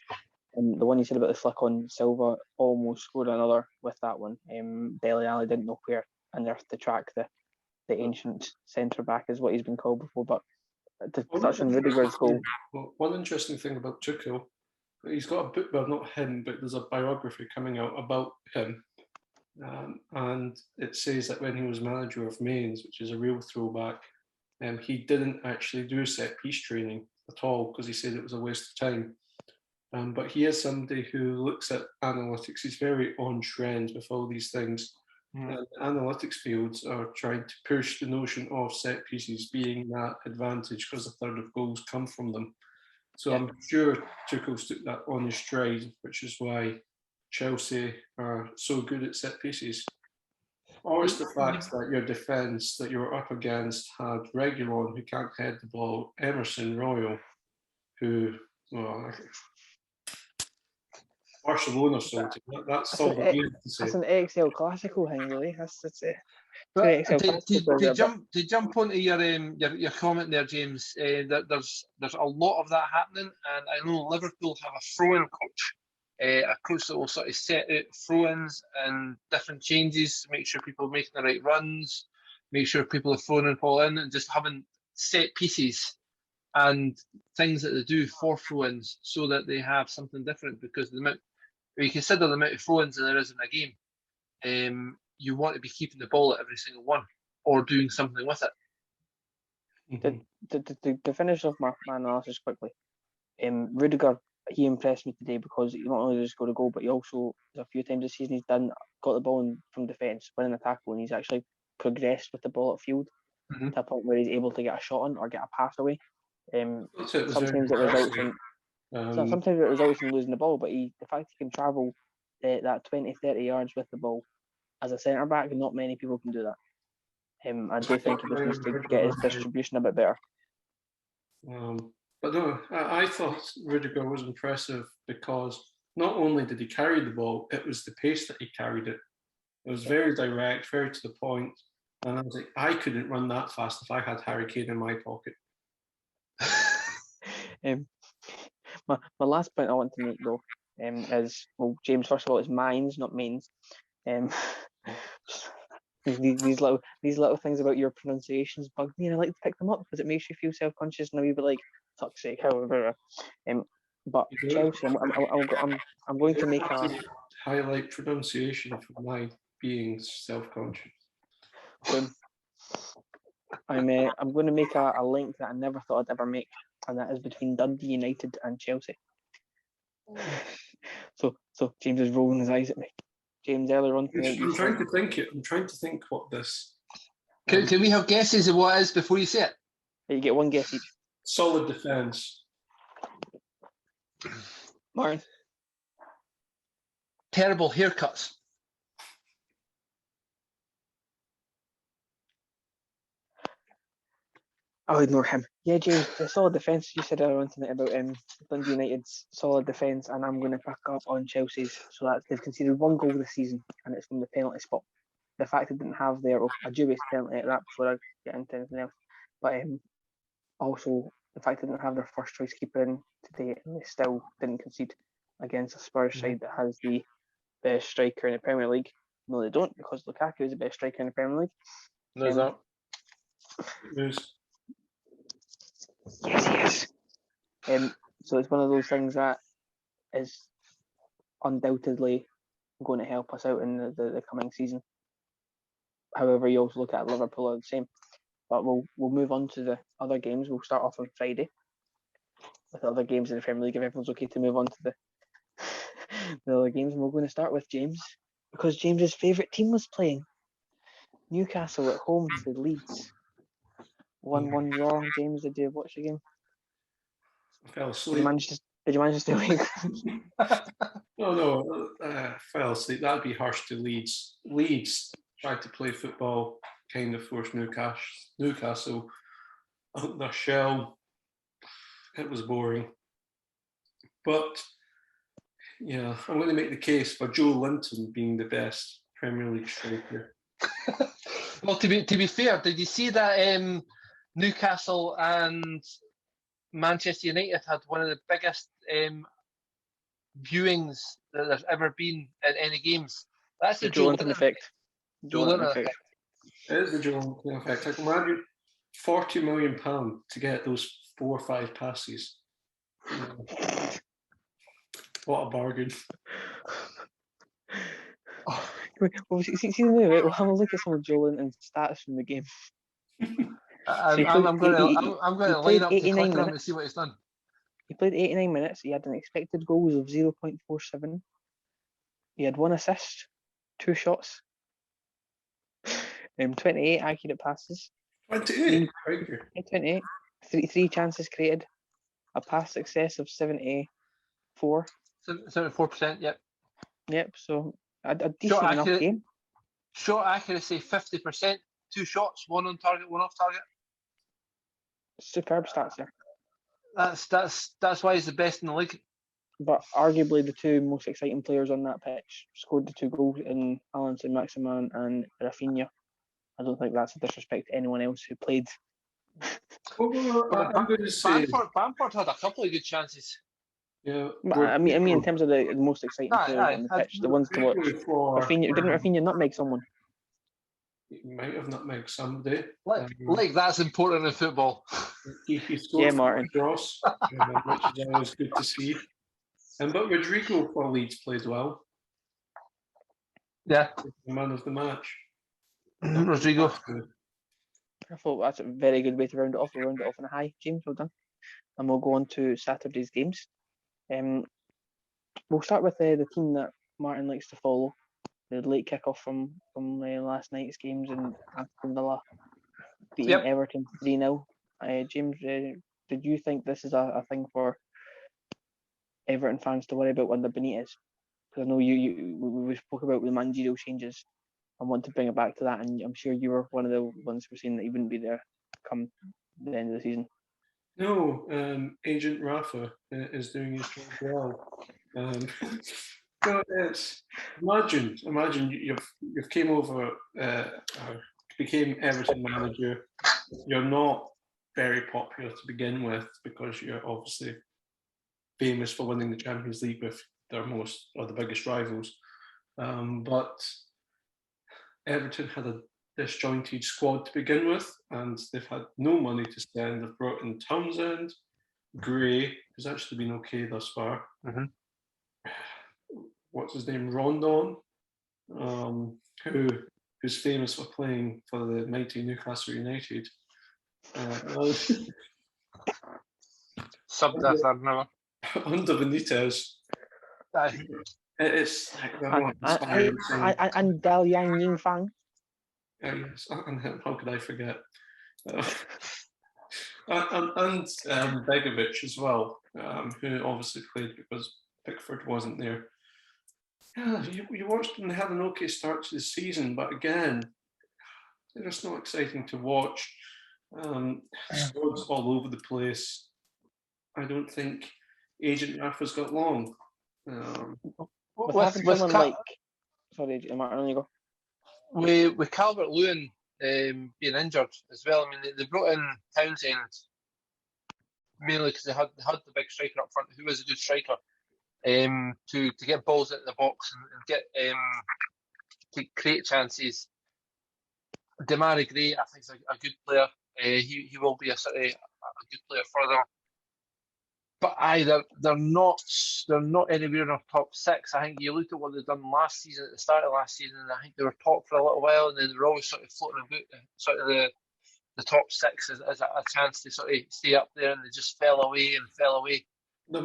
And the one you said about the flick on Silva almost scored another with that one. Dele Alli didn't know where on earth to track the ancient centre back is what he's been called before. But to touch on Rudiger's goal. Well, one interesting thing about Tuchel, he's got a book, well, not him, but there's a biography coming out about him. And it says that when he was manager of Mainz, which is a real throwback, he didn't actually do set piece training at all because he said it was a waste of time. But he is somebody who looks at analytics. He's very on trend with all these things. And analytics fields are trying to push the notion of set pieces being that advantage because a third of goals come from them. So I'm sure Tuchel's took that on his stride, which is why Chelsea are so good at set pieces. Or it's the fact that your defence that you were up against had Reguilon, who can't head the ball, Emerson Royal, who, well, Barcelona Celtic. That's all that we have to say. That's an XL Classical thing, really. That's it. But to jump onto your comment there, James, that there's a lot of that happening, and I know Liverpool have a throw-in coach. A coach that will sort of set out throw-ins and different changes to make sure people are making the right runs, make sure people are throwing and ball in, and just having set pieces and things that they do for throw-ins so that they have something different. Because when you consider the amount of throw-ins that there is in a game, you want to be keeping the ball at every single one or doing something with it. To finish off my analysis quickly, Rudiger, he impressed me today because he not only did he score a goal, but he also, a few times this season, got the ball from defence, winning a tackle, and he's actually progressed with the ball at field to a point where he's able to get a shot on or get a pass away. Sometimes it results in losing the ball, but the fact he can travel that 20, 30 yards with the ball as a centre back, not many people can do that. I do think he just needs to get his distribution a bit better. But no, I thought Rudiger was impressive because not only did he carry the ball, it was the pace that he carried it. It was very direct, very to the point. And I was like, I couldn't run that fast if I had Harry Kane in my pocket. My last point I want to make, though, is, well, James, first of all, it's mines, not mains. These little things about your pronunciations bug me, and I like to pick them up because it makes you feel self-conscious and a wee bit like, fuck's sake, however. But Chelsea, I'm going to make a highlight pronunciation for my being self-conscious. I'm going to make a link that I never thought I'd ever make, and that is between Dundee United and Chelsea. So James is rolling his eyes at me. James, earlier on tonight, I'm trying to think it. I'm trying to think what this. Can we have guesses of what it is before you say it? You get one guess each. Solid defence. Martin. Terrible haircuts. I'll ignore him. Yeah, James, the solid defence. You said earlier on tonight about Dundee United's solid defence, and I'm going to pick up on Chelsea's. So that they've conceded one goal this season, and it's from the penalty spot. The fact they didn't have their a dubious penalty at that before I get into anything else, but also the fact they didn't have their first choice keeper in today, and they still didn't concede against a Spurs side that has the best striker in the Premier League. No, they don't, because Lukaku is the best striker in the Premier League. There's that. Yes, he is. So it's one of those things that is undoubtedly going to help us out in the coming season. However, you also look at Liverpool are the same. But we'll move on to the other games. We'll start off on Friday with other games in the Premier League. If everyone's okay to move on to the other games, and we're going to start with James because James's favourite team was playing. Newcastle at home to Leeds. 1-1 draw. James, did you watch the game? I fell asleep. Did you manage to stay awake? No, I fell asleep. That'd be harsh to Leeds. Leeds tried to play football, kind of forced Newcastle out their shell. It was boring. But, yeah, I'm going to make the case for Joe Linton being the best Premier League striker. Well, to be fair, did you see that Newcastle and Manchester United had one of the biggest viewings that there's ever been in any games? That's the Joe Linton effect. Joe Linton effect. It is the Joe Linton effect. I can imagine £40 million to get those 4 or 5 passes. What a bargain. Well, see the move, right? We'll have a look at some of Joe Linton's stats from the game. I'm going to line up to click on him to see what he's done. He played 89 minutes. He had an expected goals of 0.47. He had 1 assist, 2 shots, 28 accurate passes. 28? 28. 3 chances created. A pass success of 74%. 74%, yep. Yep, so a decent enough game. Shot accuracy 50%. 2 shots, 1 on target, 1 off target. Superb stats there. That's why he's the best in the league. But arguably the 2 most exciting players on that pitch scored the 2 goals in Alan Saint-Maximin and Rafinha. I don't think that's a disrespect to anyone else who played. I'm going to say Bamford had a couple of good chances. Yeah, I mean, in terms of the most exciting players on the pitch, the ones to watch. Didn't Rafinha nutmeg someone? He might have nutmegged somebody. Like that's important in football. He scored Martin. Cross, which is always good to see. But Rodrigo for Leeds played well. Yeah. The man of the match. Rodrigo. I thought that's a very good way to round it off. We'll round it off on a high. James, well done. And we'll go on to Saturday's games. We'll start with the team that Martin likes to follow. The late kickoff from last night's games in Aston Villa beating Everton 3-0. James, did you think this is a thing for Everton fans to worry about under Benitez? Because I know we spoke about the managerial changes. I want to bring it back to that, and I'm sure you were one of the ones who were saying that he wouldn't be there come the end of the season. No, Agent Rafa is doing his job well. So it's imagine you've came over, became Everton manager. You're not very popular to begin with because you're obviously famous for winning the Champions League with their the biggest rivals. But Everton had a disjointed squad to begin with, and they've had no money to spend. They've brought in Townsend, Gray, who's actually been okay thus far. Mm-hmm. What's his name? Rondon, who's famous for playing for the mighty Newcastle United. Under Benitez. Aye. It's like the one inspiring song. And Dal Yang Ying Fang. Yes, and how could I forget? And Begovic as well, who obviously played because Pickford wasn't there. Yeah, you watched them, they had an okay start to the season, but again, they're just not exciting to watch. Squads all over the place. I don't think Agent Rafa's got long. With having someone like... Sorry, Martin, you go. With Calvert-Lewin being injured as well, I mean, they brought in Townsend mainly because they had the big striker up front who was a good striker, to get balls into the box and get to create chances. Demarai Gray, I think, is a good player. He will be a good player for them. But they're not anywhere in our top six. I think you look at what they've done last season, at the start of last season, and I think they were top for a little while, and then they were always sort of floating about sort of the top six as a chance to sort of stay up there, and they just fell away. The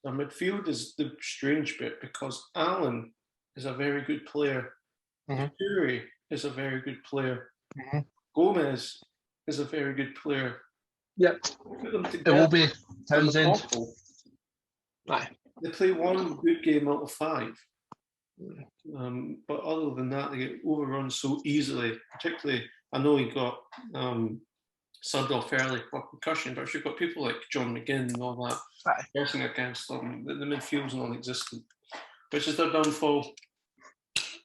midfield is the strange bit because Allen is a very good player. Fury is a very good player. Gomez is a very good player. Yep. Put them It will be Townsend. Aye. They play one good game out of 5. But other than that, they get overrun so easily. Particularly, I know he got subbed off early for concussion, but if you've got people like John McGinn and all that pressing against them, the midfield's non-existent, which is their downfall.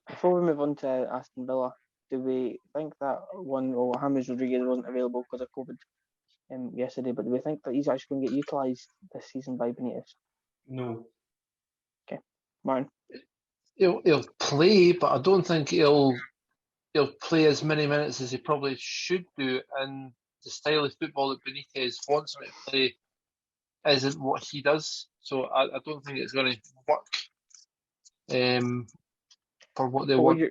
Before we move on to Aston Villa, do we think that James Rodriguez wasn't available because of COVID yesterday, but do we think that he's actually going to get utilised this season by Benitez? No. Okay. Martin? He'll play, but I don't think he'll play as many minutes as he probably should do, and the style of football that Benitez wants him to play isn't what he does. So I don't think it's going to work for what they want.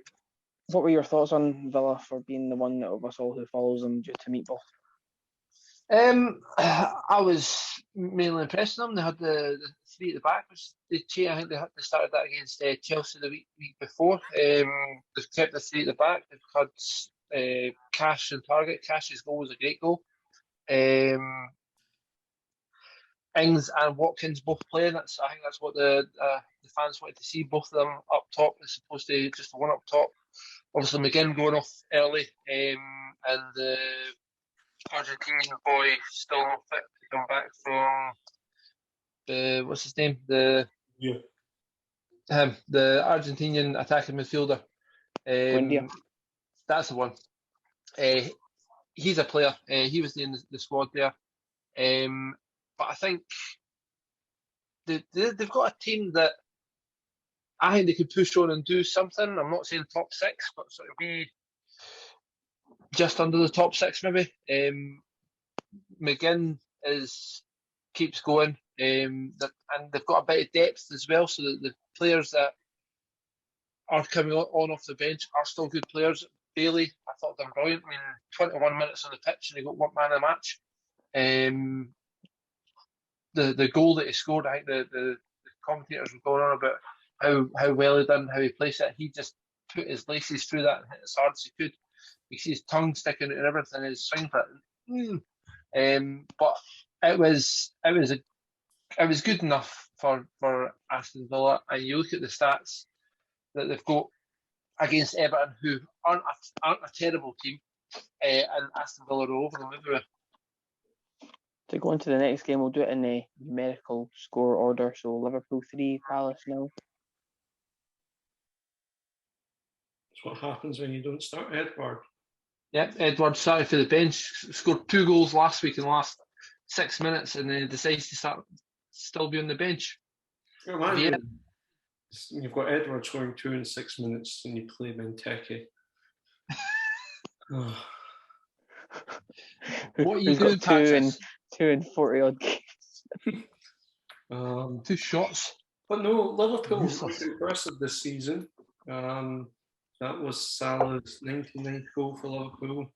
What were your thoughts on Villa for being the one of us all who follows them due to meatball? I was mainly impressed with them. They had the 3 at the back, which I think they started that against Chelsea the week before. They've kept the 3 at the back. They've had Cash and target. Cash's goal was a great goal. Ings and Watkins both playing. I think that's what the fans wanted to see. Both of them up top as opposed to just the one up top. Obviously, McGinn going off early, and the Argentinian boy still not fit to come back from what's his name? The Argentinian attacking midfielder. India. That's the one. He's a player. He was in the squad there. But I think they've got a team that I think they could push on and do something. I'm not saying top 6, but sort of be just under the top 6 maybe. McGinn keeps going, and they've got a bit of depth as well, so that the players that are coming on off the bench are still good players. Bailey, I thought they're brilliant. I mean, 21 minutes on the pitch and he got 1 man of the match. The goal that he scored, I think the commentators were going on about how well he done, how he placed it. He just put his laces through that and hit as hard as he could. You see his tongue sticking out and everything in his swing for it. But it was good enough for Aston Villa. And you look at the stats that they've got against Everton, who aren't a terrible team, and Aston Villa are over them everywhere. To go into the next game, we'll do it in a numerical score order. So Liverpool 3, Palace 0. That's what happens when you don't start Edward. Yep, Edward started for the bench, scored 2 goals last week in the last 6 minutes, and then decides to still be on the bench. You've got Edward scoring 2 in 6 minutes, and you play Benteke. What are you doing, Patrick? 2 in 40 odd games. 2 shots. But no, Liverpool was quite impressive this season. That was Salah's 99th goal for Liverpool.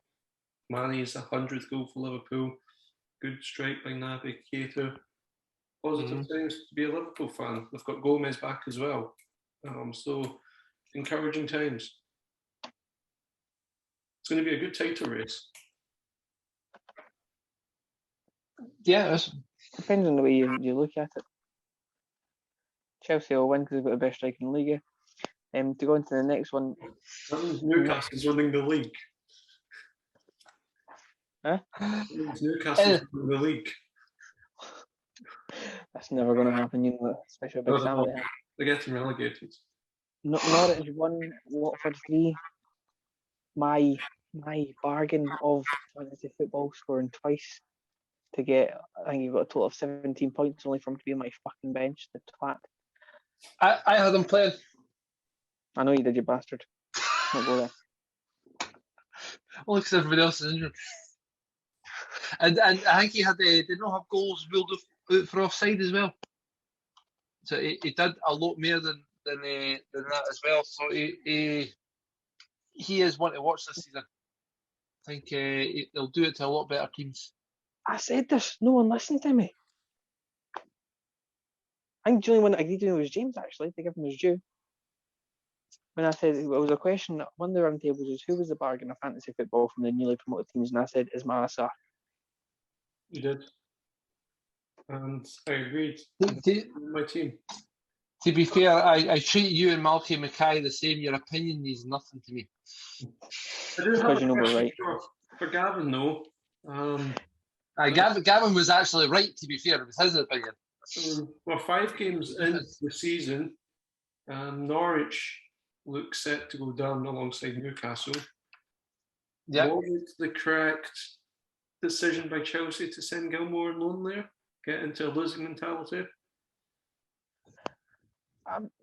Mane's 100th goal for Liverpool. Good strike by Naby Keita. positive signs to be a Liverpool fan. They've got Gomez back as well. So encouraging times. It's going to be a good title race. Yeah, depends on the way you look at it. Chelsea will win because they've got the best striker in the league. To go into the next one. Newcastle's winning the league. Huh? Newcastle's winning the league. That's never going to happen, you know, especially a big family. They're getting relegated. Norwich 1, Watford 3. My bargain of fantasy football, scoring twice to get, I think you've got a total of 17 points only for him to be on my fucking bench, the twat. I had him playing. I know you did, you bastard. Not go there. Only because everybody else is injured. And I think he did not have goals ruled out for offside as well. So he did a lot more than that as well. So he is one to watch this season. I think he'll do it to a lot better teams. I said this. No one listened to me. I think the only one that agreed with me was James, actually, to give him his due. When I said it was a question, one of the round tables was who was the bargain of fantasy football from the newly promoted teams, and I said Ismail Assar. You did. And I agreed. My team. To be fair, I treat you and Malky Mackay the same. Your opinion means nothing to me. I do have a question right. for Gavin, though. Gavin was actually right, to be fair. It was his opinion. We're 5 games into the season. Norwich look set to go down alongside Newcastle. Yep. Was it the correct decision by Chelsea to send Gilmore on loan there? Get into a losing mentality?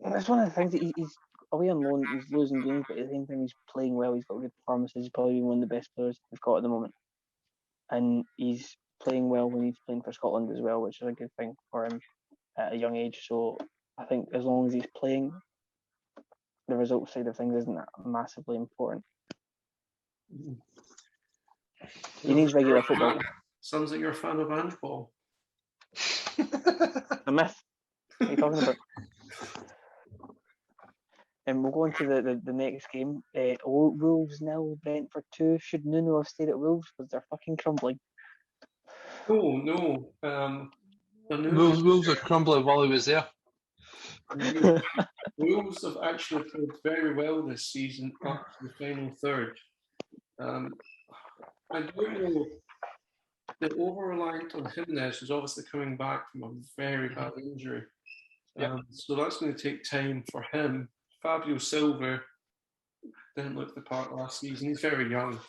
That's one of the things that he's away on loan, he's losing games, but at the same time he's playing well, he's got good performances, he's probably one of the best players we've got at the moment. And he's playing well when he's playing for Scotland as well, which is a good thing for him at a young age. So I think as long as he's playing, the result side of things isn't that massively important. He needs regular football. Sounds like you're a fan of handball. A myth. What are you talking about? And we'll go into the next game. Wolves 0, Brentford 2. Should Nuno have stayed at Wolves because they're fucking crumbling? No. Wolves are crumbling while he was there. Wolves have actually played very well this season up to the final third. I don't know. They're over-reliant on Jimenez, who's obviously coming back from a very bad injury. So that's going to take time for him. Fabio Silva didn't look the part last season. He's very young.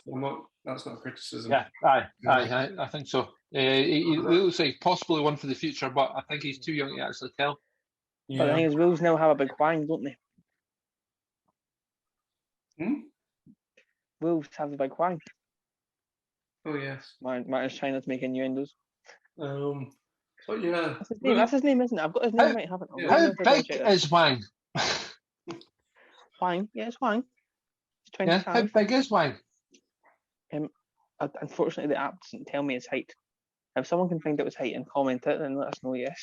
That's not a criticism. Yeah, I think so. He looks like possibly one for the future, but I think he's too young to actually tell. Yeah. But the thing is, Wolves now have a big wang, don't they? Wolves have a big wang. Oh, yes. Martin's trying not to make innuendos. But yeah. That's his name, isn't it? I've got his name right, haven't I? How big is Wang? Wang? Yeah, it's Wang. It's 25. Yeah, how big is Wang? Unfortunately, the app doesn't tell me his height. If someone can find out his height and comment it, then let us know, yes.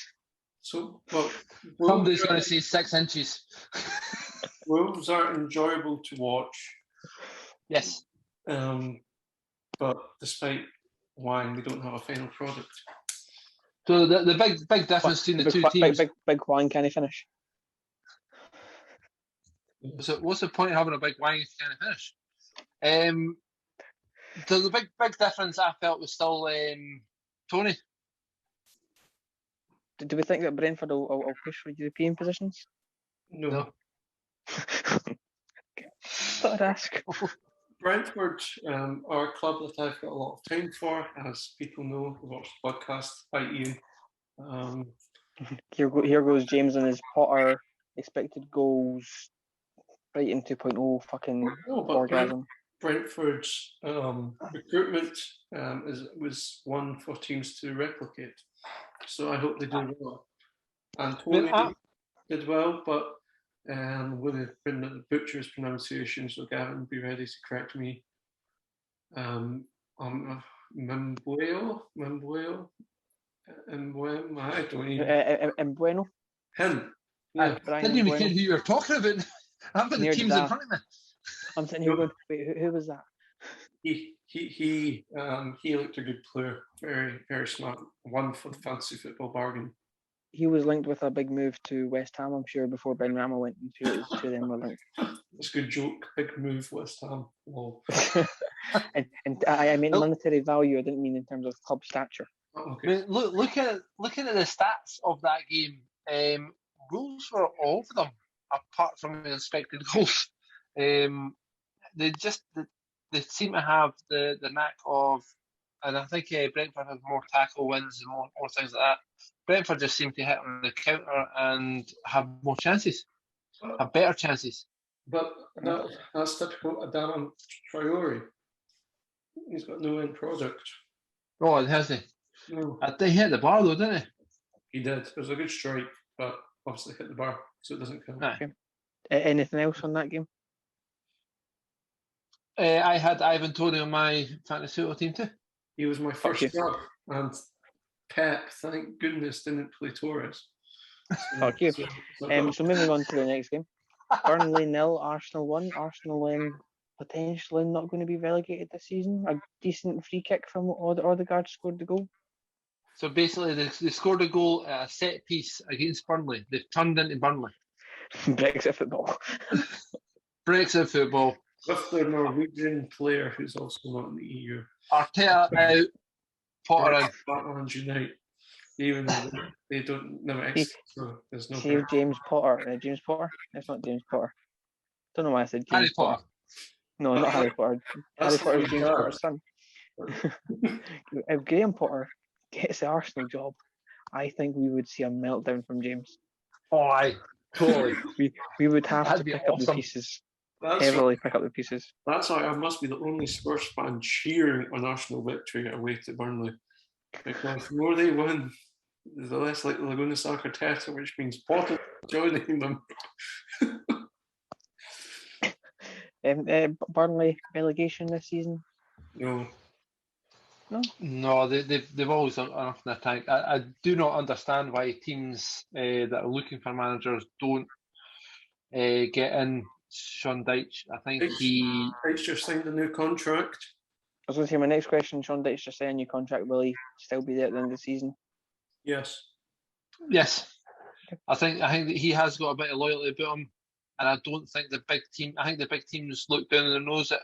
So, well, somebody's going to say 6 inches. Wolves are enjoyable to watch. Yes. But despite Wang, they don't have a final product. So the big difference between the two teams. Big Wang can he finish? So what's the point of having a big Wang if you can't finish? The big difference I felt was still Tony. Do we think that Brentford will push for European positions? No. Thought I'd ask. Brentford are a club that I've got a lot of time for, as people know who watch the podcast. Hi, Ian. Here goes James and his Potter expected goals right in 2.0 fucking orgasm. Brentford's recruitment was one for teams to replicate. So I hope they do well. And Tony did well, but with the butcher's pronunciation, so Gavin, be ready to correct me. Membueo? And when I don't even and Bueno. him. I Yeah. Brian didn't even Bueno. care who you were talking about. I've got the Neither teams did in I. front of me. I'm sitting here going, wait, who was that? He looked a good player. Very, very smart. One for the fantasy football bargain. He was linked with a big move to West Ham, I'm sure, before Ben Rama went, and two of them were linked. That's a good joke. Big move, West Ham. Well, and I meant monetary value. I didn't mean in terms of club stature. okay. I mean, looking at the stats of that game, goals were all of them, apart from the expected goals. They seem to have the knack of, and I think Brentford has more tackle wins and more things like that. Brentford just seem to hit on the counter and have more chances, have better chances. But that's typical Adama Traore. He's got no end product. Oh, has he? No. They hit the bar though, didn't he? He did. It was a good strike, but obviously hit the bar, so it doesn't count. Aye. Okay. Anything else on that game? I had Ivan Toney on my fantasy football team too. He was my first sub, and Pep, thank goodness, didn't play Torres. Fuck you. So moving on to the next game. Burnley 0, Arsenal 1. Arsenal potentially not going to be relegated this season. A decent free kick from Odegaard scored the goal. So basically, they scored a goal at a set piece against Burnley. They've turned into Burnley. Brexit football. Brexit football. With the Norwegian player who's also not in the EU. Arteta out, Potter in. Scotland Unite. Even though they don't never exist, so there's no. Save James Potter. James Potter? That's not James Potter. Don't know why I said Harry James Potter. No, not Harry Potter. Harry That's Potter's the James guard. Potter's son. If Graham Potter gets the Arsenal job, I think we would see a meltdown from James. Oh, aye. Totally. We would have That'd to be pick up the awesome. pieces. That's Heavily pick up the pieces. That's why I must be the only Spurs fan cheering an Arsenal victory away to Burnley. Because the more they win, the less likely they're going to sack Arteta, which means Potter joining them. Burnley relegation this season? No. No, they've always done enough in their tank. I do not understand why teams that are looking for managers don't get in Sean Dyche. I think Dyche just signed a new contract. I was going to say my next question. Sean Dyche just signed a new contract. Will he still be there at the end of the season? Yes. Yes. I think that he has got a bit of loyalty about him, and I don't think the big team. I think the big teams look down their nose at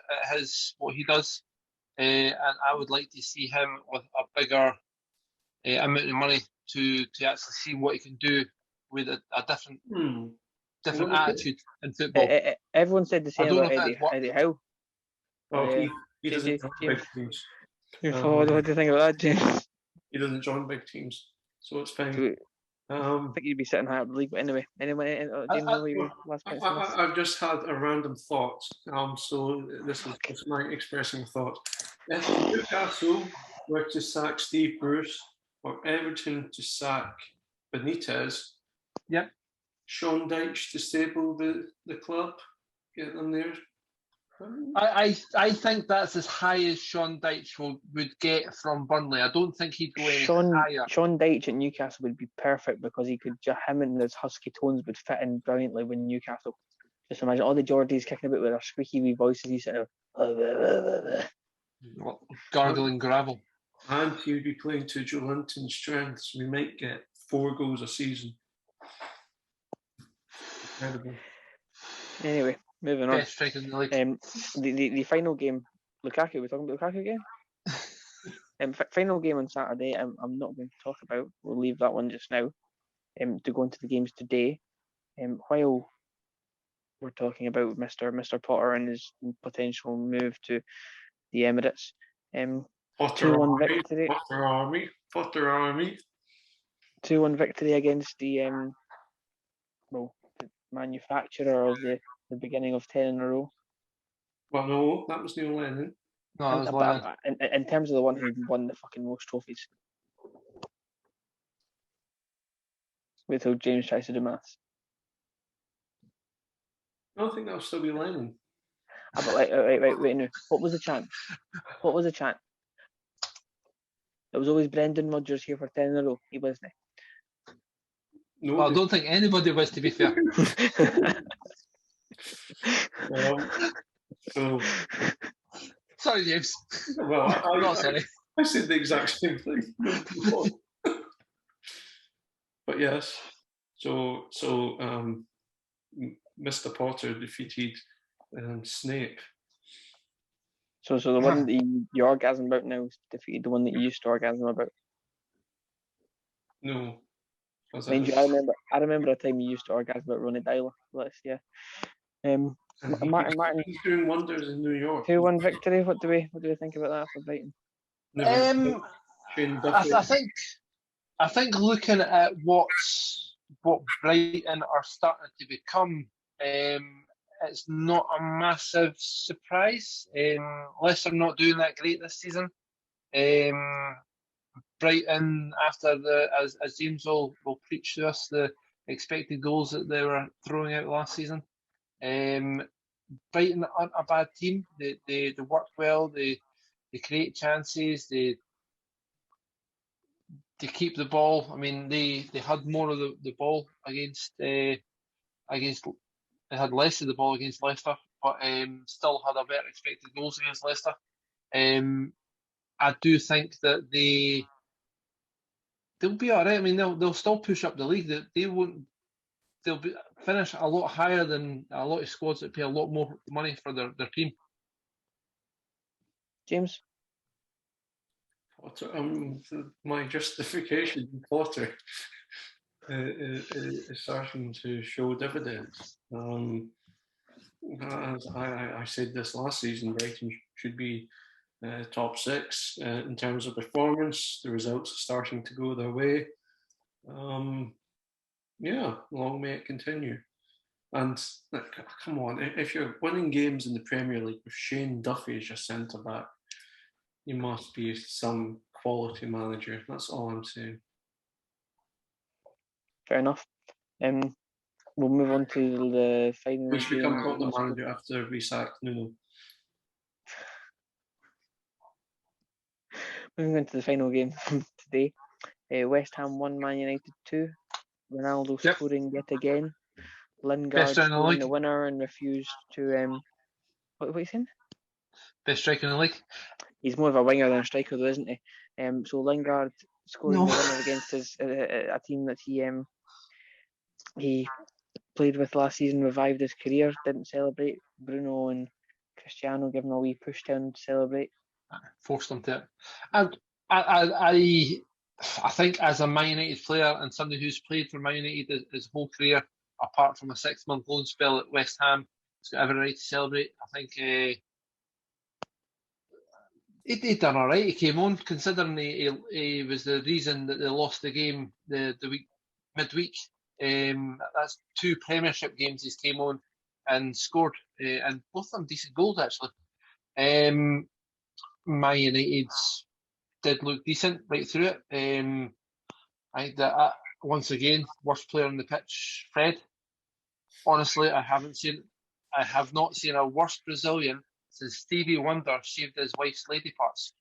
what he does, and I would like to see him with a bigger amount of money to actually see what he can do with a different attitude in football. Everyone said the same about Eddie Howe. Oh, he doesn't join big teams. What do you think about that, James? He doesn't join big teams, so it's fine. I think you'd be sitting high up the league, but anyway, James, last point. I've just had a random thought. So this is just my expressing a thought. If Newcastle were to sack Steve Bruce or Everton to sack Benitez, yep. Sean Dyche to stable the club, get them there. I think that's as high as Sean Dyche would get from Burnley. I don't think he'd go any higher. Sean Dyche at Newcastle would be perfect because him and his husky tones would fit in brilliantly with Newcastle. Just imagine all the Geordies kicking about with their squeaky wee voices. He's sort of gargling gravel. And he would be playing to Joe Linton's strengths. We might get 4 goals a season. Incredible. Anyway, moving on. Best striker in the league. The final game, Lukaku. We're talking about Lukaku again. Final game on Saturday. I'm not going to talk about. We'll leave that one just now. To go into the games today. While we're talking about Mr. Potter and his potential move to the Emirates. 2-1 victory. Potter Army. 2-1 victory against the the manufacturer of the beginning of 10 in a row. Well, no, that was Neil Lennon. No, that was Lennon. In terms of the one who won the fucking most trophies. Wait till James tries to do maths. I don't think that'll still be Lennon. But wait, no. What was the chant? It was always Brendan Rodgers here for 10 in a row. He wasn't. No, Well, I don't think anybody was, to be fair. So, Sorry, James. well, Not sorry. I said the exact same thing. But yes, so Mr. Potter defeated Snape. So the one that you orgasm about now defeated the one that you used to orgasm about. No. Mind you, I remember a time you used to orgasm about Ronnie Dyler. Yeah. Martin, he's doing wonders in New York. 2-1 victory. What do we think about that for Brighton? I think looking at what Brighton are starting to become, it's not a massive surprise. Leicester not doing that great this season. Brighton, after as James will preach to us, the expected goals that they were throwing out last season. Brighton aren't a bad team. They work well. They create chances. They keep the ball. I mean, they had more of the ball against. They had less of the ball against Leicester, but still had a better expected goals against Leicester. I do think that they'll be all right. I mean, they'll still push up the league. They won't. They'll finish a lot higher than a lot of squads that pay a lot more money for their team. James? My justification, Potter, is starting to show dividends. As I said this last season, Brighton should be top 6 in terms of performance. The results are starting to go their way. Yeah, long may it continue. And come on, if you're winning games in the Premier League with Shane Duffy as your centre back, you must be some quality manager. That's all I'm saying. Fair enough. We'll move on to the final. We should become the manager after we sacked Nuno. Moving on to the final game today. West Ham 1, Man United 2. Ronaldo scoring yet again. Lingard scoring the winner and refused to. What are you saying? Best striker in the league. He's more of a winger than a striker, though, isn't he? So Lingard scoring the winner against a team that he played with last season, revived his career, didn't celebrate. Bruno and Cristiano giving a wee push down to celebrate. Forced them to it. And I think as a Man United player and somebody who's played for Man United his whole career, apart from a 6-month loan spell at West Ham, he's got every right to celebrate. I think he done all right. He came on, considering he was the reason that they lost the game the week midweek. That's 2 Premiership games he's came on and scored, and both of them decent goals actually. Man United did look decent right through it. I think that once again, worst player on the pitch, Fred. Honestly, I have not seen a worse Brazilian since Stevie Wonder shaved his wife's lady parts.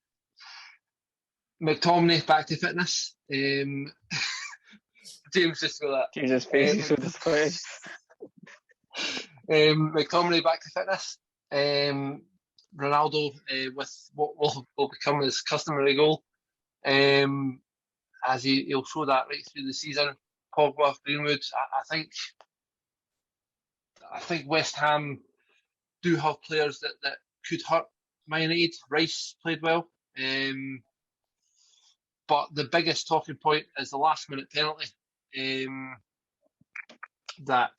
McTominay back to fitness. James just got that. James's face is so disappointed. McTominay back to fitness. Ronaldo with what will become his customary goal. As he'll show that right through the season. Pogba, Greenwood. I think West Ham do have players that could hurt Man United. Rice played well. But the biggest talking point is the last minute penalty that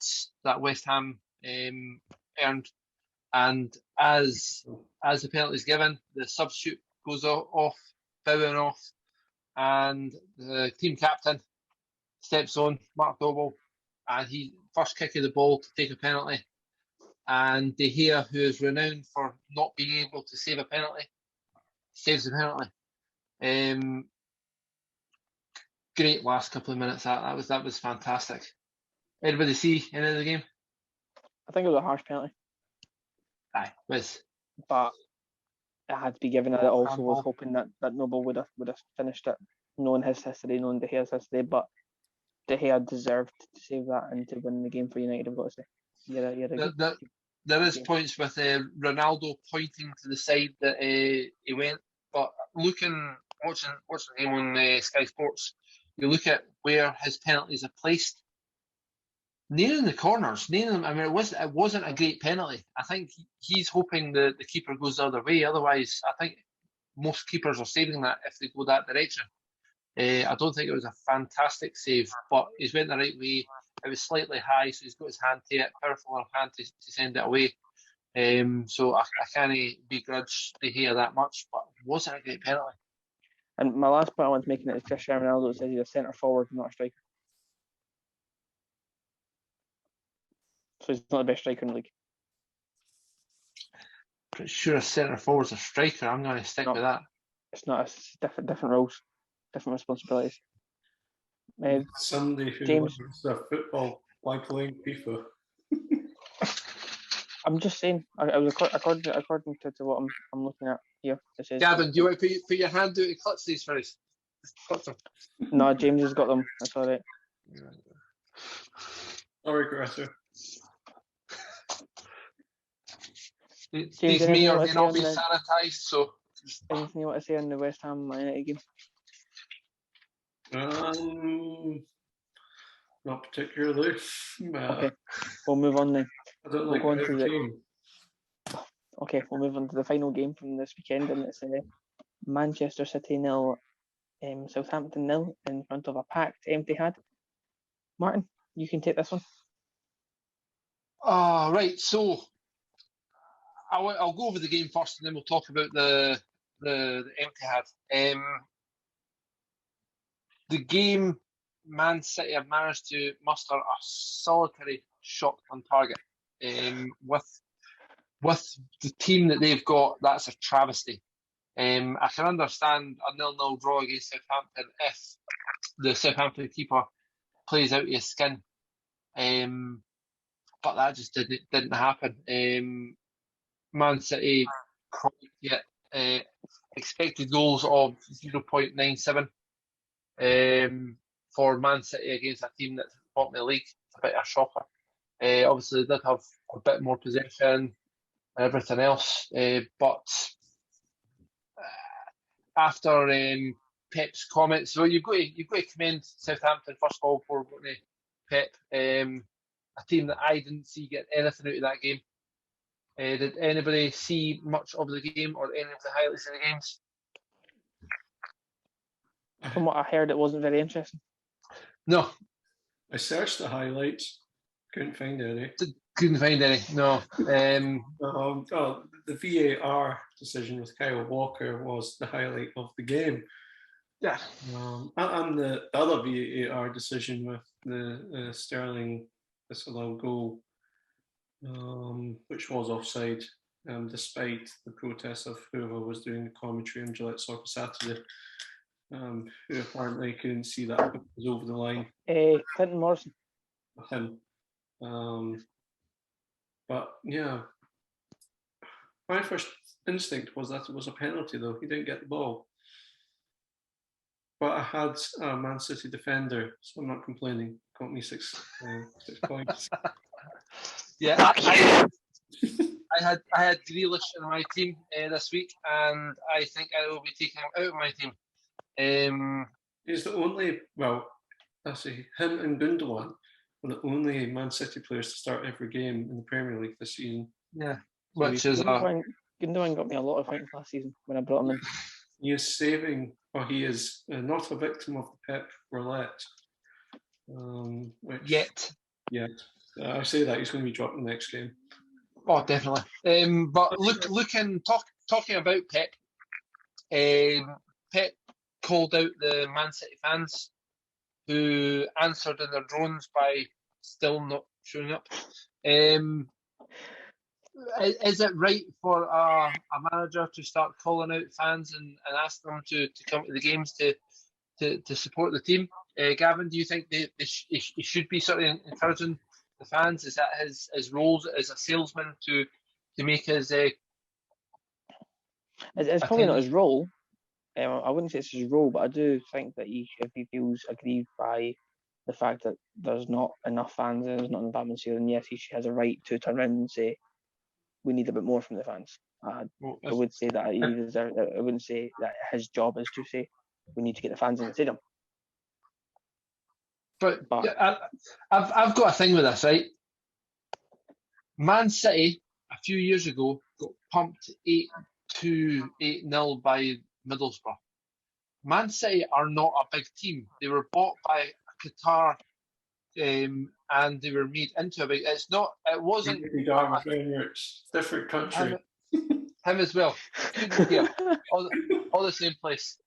West Ham earned. And as the penalty is given, the substitute goes off, bowing off, and the team captain steps on, Mark Noble, and he first kick of the ball to take a penalty. And De Gea, who is renowned for not being able to save a penalty, saves the penalty. Great last couple of minutes. That was fantastic. Anybody see any of the game? I think it was a harsh penalty. Aye, was. But it had to be given. I also was hoping that Noble would have finished it, knowing his history, knowing De Gea's history, but De Gea deserved to save that and to win the game for United, I've got to say. There is points with Ronaldo pointing to the side that he went, but watching the game on Sky Sports, you look at where his penalties are placed. Nailing the corners, nailing them. I mean, it wasn't a great penalty. I think he's hoping the keeper goes the other way. Otherwise, I think most keepers are saving that if they go that direction. I don't think it was a fantastic save, but he's went the right way. It was slightly high, so he's got his hand to it, powerful enough hand to send it away. So I can't begrudge De Gea that much, but it wasn't a great penalty. And my last point I want to make is Cristiano Ronaldo says he's a centre forward, not a striker. So he's not the best striker in the league. Pretty sure a centre forward's a striker. I'm going to stick with that. It's not. It's different roles, different responsibilities. Somebody who James, loves their football by playing FIFA. I'm just saying. I was according to what I'm looking at here. This is Gavin, do you want to put your hand out to clutch these first? Clutch them. No, James has got them. That's all right. I regret it. These may or may not be sanitised, so... Anything you want to say on the West Ham United game? Not particularly. Okay, we'll move on then. I don't like the team. Okay, we'll move on to the final game from this weekend, and it's Manchester City 0, Southampton 0 in front of a packed Etihad. Martin, you can take this one. Right, so I'll go over the game first, and then we'll talk about the Etihad. The game, Man City have managed to muster a solitary shot on target. With the team that they've got, that's a travesty. I can understand a 0-0 draw against Southampton if the Southampton keeper plays out of his skin. But that just didn't happen. Man City get expected goals of 0.97 for Man City against a team that's bottom of the league. It's a bit of a shocker. Obviously, they did have a bit more possession and everything else, but after Pep's comments, so you've got to commend Southampton first of all for going to Pep, a team that I didn't see get anything out of that game. Did anybody see much of the game or any of the highlights of the games? From what I heard, it wasn't very interesting. No. I searched the highlights, couldn't find any. Couldn't find any, no. The VAR decision with Kyle Walker was the highlight of the game. Yeah. And the other VAR decision with the Sterling disallowed goal, which was offside, despite the protests of whoever was doing the commentary on Gillette Soccer Saturday, who apparently couldn't see that it was over the line. Clinton Morrison. Him. But yeah, my first instinct was that it was a penalty, though. He didn't get the ball. But I had a Man City defender, so I'm not complaining. Got me 6 points. Yeah, I had Grealish in my team this week, and I think I will be taking him out of my team. He's the only, I say him and Goodwin are the only Man City players to start every game in the Premier League this season. Yeah, so which is Goodwin got me a lot of points last season when I brought him in. He is saving, or he is not a victim of the Pep roulette. Yet. I say that he's going to be dropped in the next game. Oh, definitely. But talking about Pep, Pep called out the Man City fans who answered in their drones by still not showing up. Is it right for a manager to start calling out fans and ask them to come to the games to support the team? Gavin, do you think he should be sort of encouraging the fans? Is that his role as a salesman to make his It's probably not his role. I wouldn't say it's his role, but I do think that if he feels aggrieved by the fact that there's not enough fans and there's not enough atmosphere, then yes, he has a right to turn around and say, we need a bit more from the fans. I would say that I wouldn't say that his job is to say, we need to get the fans in the stadium. But yeah, I've got a thing with this, right? Man City, a few years ago, got pumped 8-2, 8-0 by Middlesbrough. Man City are not a big team. They were bought by Qatar, and they were made into a big. It wasn't. It's different country. Him as well. Couldn't hear. All the same place.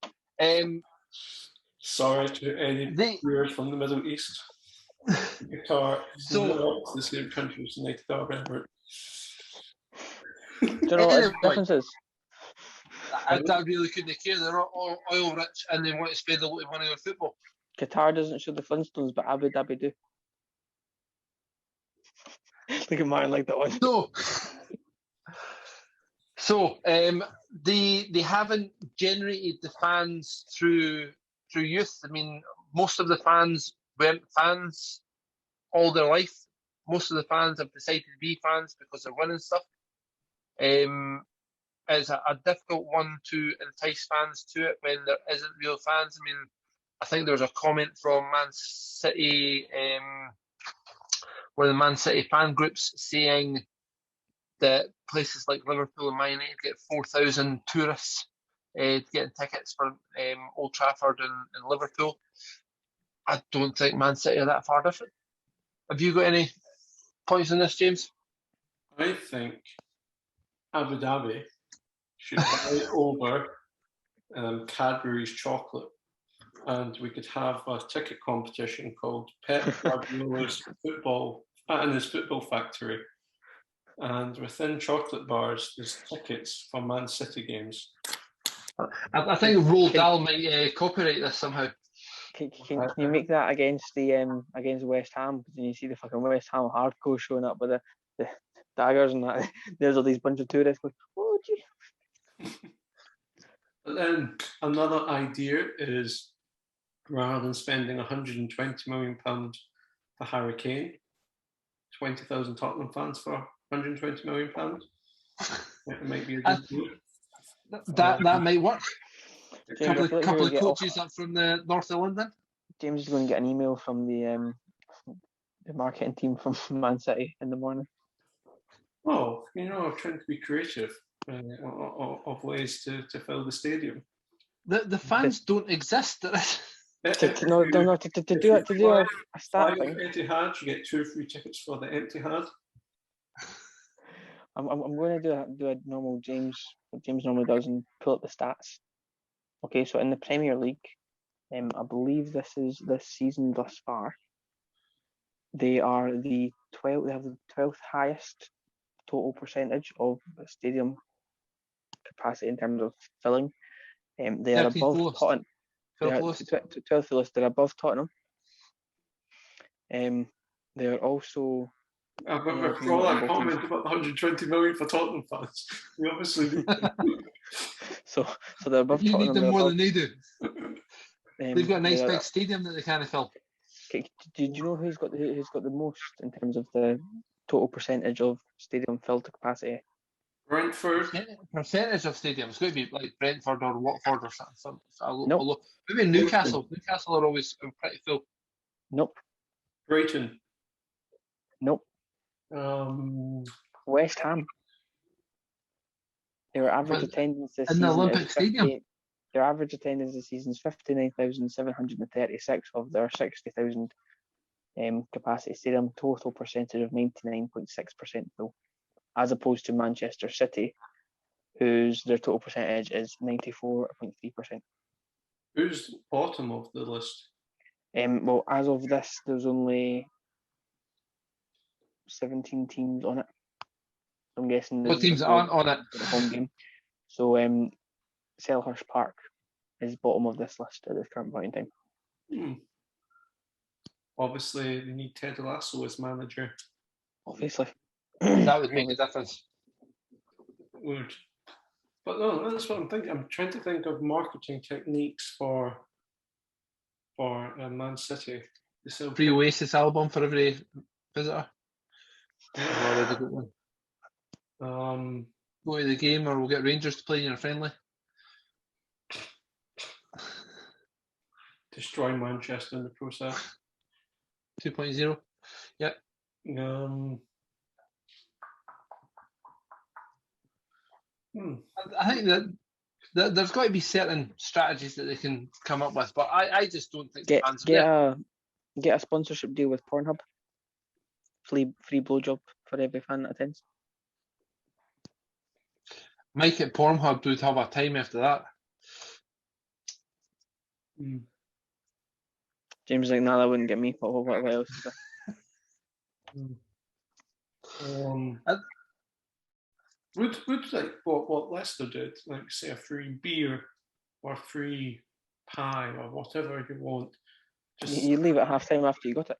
Sorry to any viewers from the Middle East. Qatar is not the same country as United Arab Emirates. Do you know what the difference is? I really couldn't care. They're all oil rich and they want to spend a lot of money on football. Qatar doesn't show the Flintstones, but Abu Dhabi do. Look at mine like that one. So they haven't generated the fans through youth. I mean, most of the fans weren't fans all their life. Most of the fans have decided to be fans because they're winning stuff. It's a difficult one to entice fans to it when there isn't real fans. I mean, I think there was a comment from Man City, one of the Man City fan groups saying that places like Liverpool and Man United get 4,000 tourists getting tickets for Old Trafford and Liverpool. I don't think Man City are that far different. Have you got any points on this, James? I think Abu Dhabi should buy over Cadbury's chocolate, and we could have a ticket competition called Pep Guardiola's Football and his Football Factory. And within chocolate bars, there's tickets for Man City games. I think Roald Dahl might copyright this somehow. Can you make that against West Ham? Because then you see the fucking West Ham hardcore showing up with the daggers and that. There's all these bunch of tourists going, oh gee. But then another idea is, rather than spending £120 million for Harry Kane, 20,000 Tottenham fans for £120 million. It might be a good deal. That might work. James, couple of coaches up from the north of London. James is going to get an email from the marketing team from Man City in the morning. Oh, I'm trying to be creative of ways to fill the stadium. The fans don't exist. To do a start thing. Etihad, you get 2 free tickets for the Etihad. I'm going to do a normal James, what James normally does, and pull up the stats. Okay, so in the Premier League, I believe this season thus far, they are they have the 12th highest total percentage of stadium capacity in terms of filling. They are above Tottenham. 12th list. They're above Tottenham. They're also. I've got to recall that comment about 120 million for Tottenham fans. We obviously need them. So they're above you Tottenham. You need them more than they do. They've got a nice big stadium that they can't fill. Do you know who's got the most in terms of the total percentage of stadium filled to capacity? Brentford. Percentage of stadiums. It's going to be like Brentford or Watford or something. Nope. Maybe Newcastle. Newcastle are always pretty full. Nope. Brighton. Nope. West Ham. Their average attendance this season in the Olympic Stadium. Their average attendance this season is 59,736 of their 60,000 capacity stadium. Total percentage of 99.6% full, as opposed to Manchester City, whose their total percentage is 94.3%. Who's bottom of the list? Well, as of this, there's only 17 teams on it. I'm guessing. What teams aren't on it? The home game. So, Selhurst Park is bottom of this list at this current point in time. Obviously, they need Ted Lasso as manager. Obviously. That would make a difference. Would. But no, that's what I'm thinking. I'm trying to think of marketing techniques for Man City. Free Oasis album for every visitor. I've already got one. Go to the game, or we'll get Rangers to play in your friendly. Destroy Manchester in the process. 2.0. Yep. I think that there's got to be certain strategies that they can come up with, but I just don't think Get fans a sponsorship deal with Pornhub. Free blowjob for every fan that attends. Mike at Pornhub would have a time after that. James is like, nah, that wouldn't get me. What else is there? Would like what Leicester did, like say a free beer or free pie or whatever you want. You leave at half time after you got it.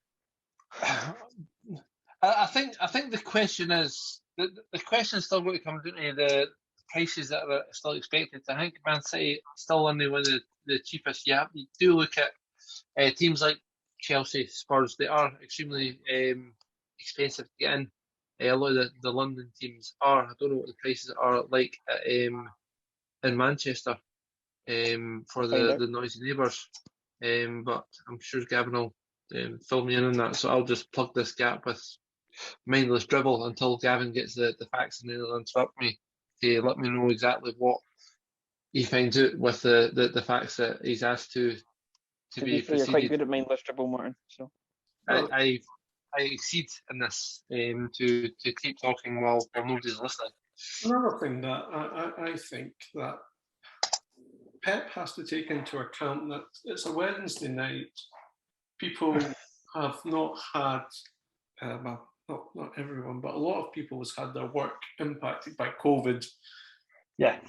I think the question is the question is still going to come down to the prices that are still expected. I think Man City still only one of the cheapest. Yeah, you do look at teams like Chelsea, Spurs. They are extremely expensive to get in. A lot of the London teams are. I don't know what the prices are like in Manchester for the noisy neighbours. But I'm sure Gavin will fill me in on that. So I'll just plug this gap with mindless dribble until Gavin gets the facts, and then he'll interrupt me to let me know exactly what he finds out with the facts that he's asked to be fair, you're quite good at mindless dribble, Martin. So I exceed in this to keep talking while nobody's listening. Another thing that I think that Pep has to take into account that it's a Wednesday night. People have not had, well, not everyone, but a lot of people has had their work impacted by COVID. Yeah.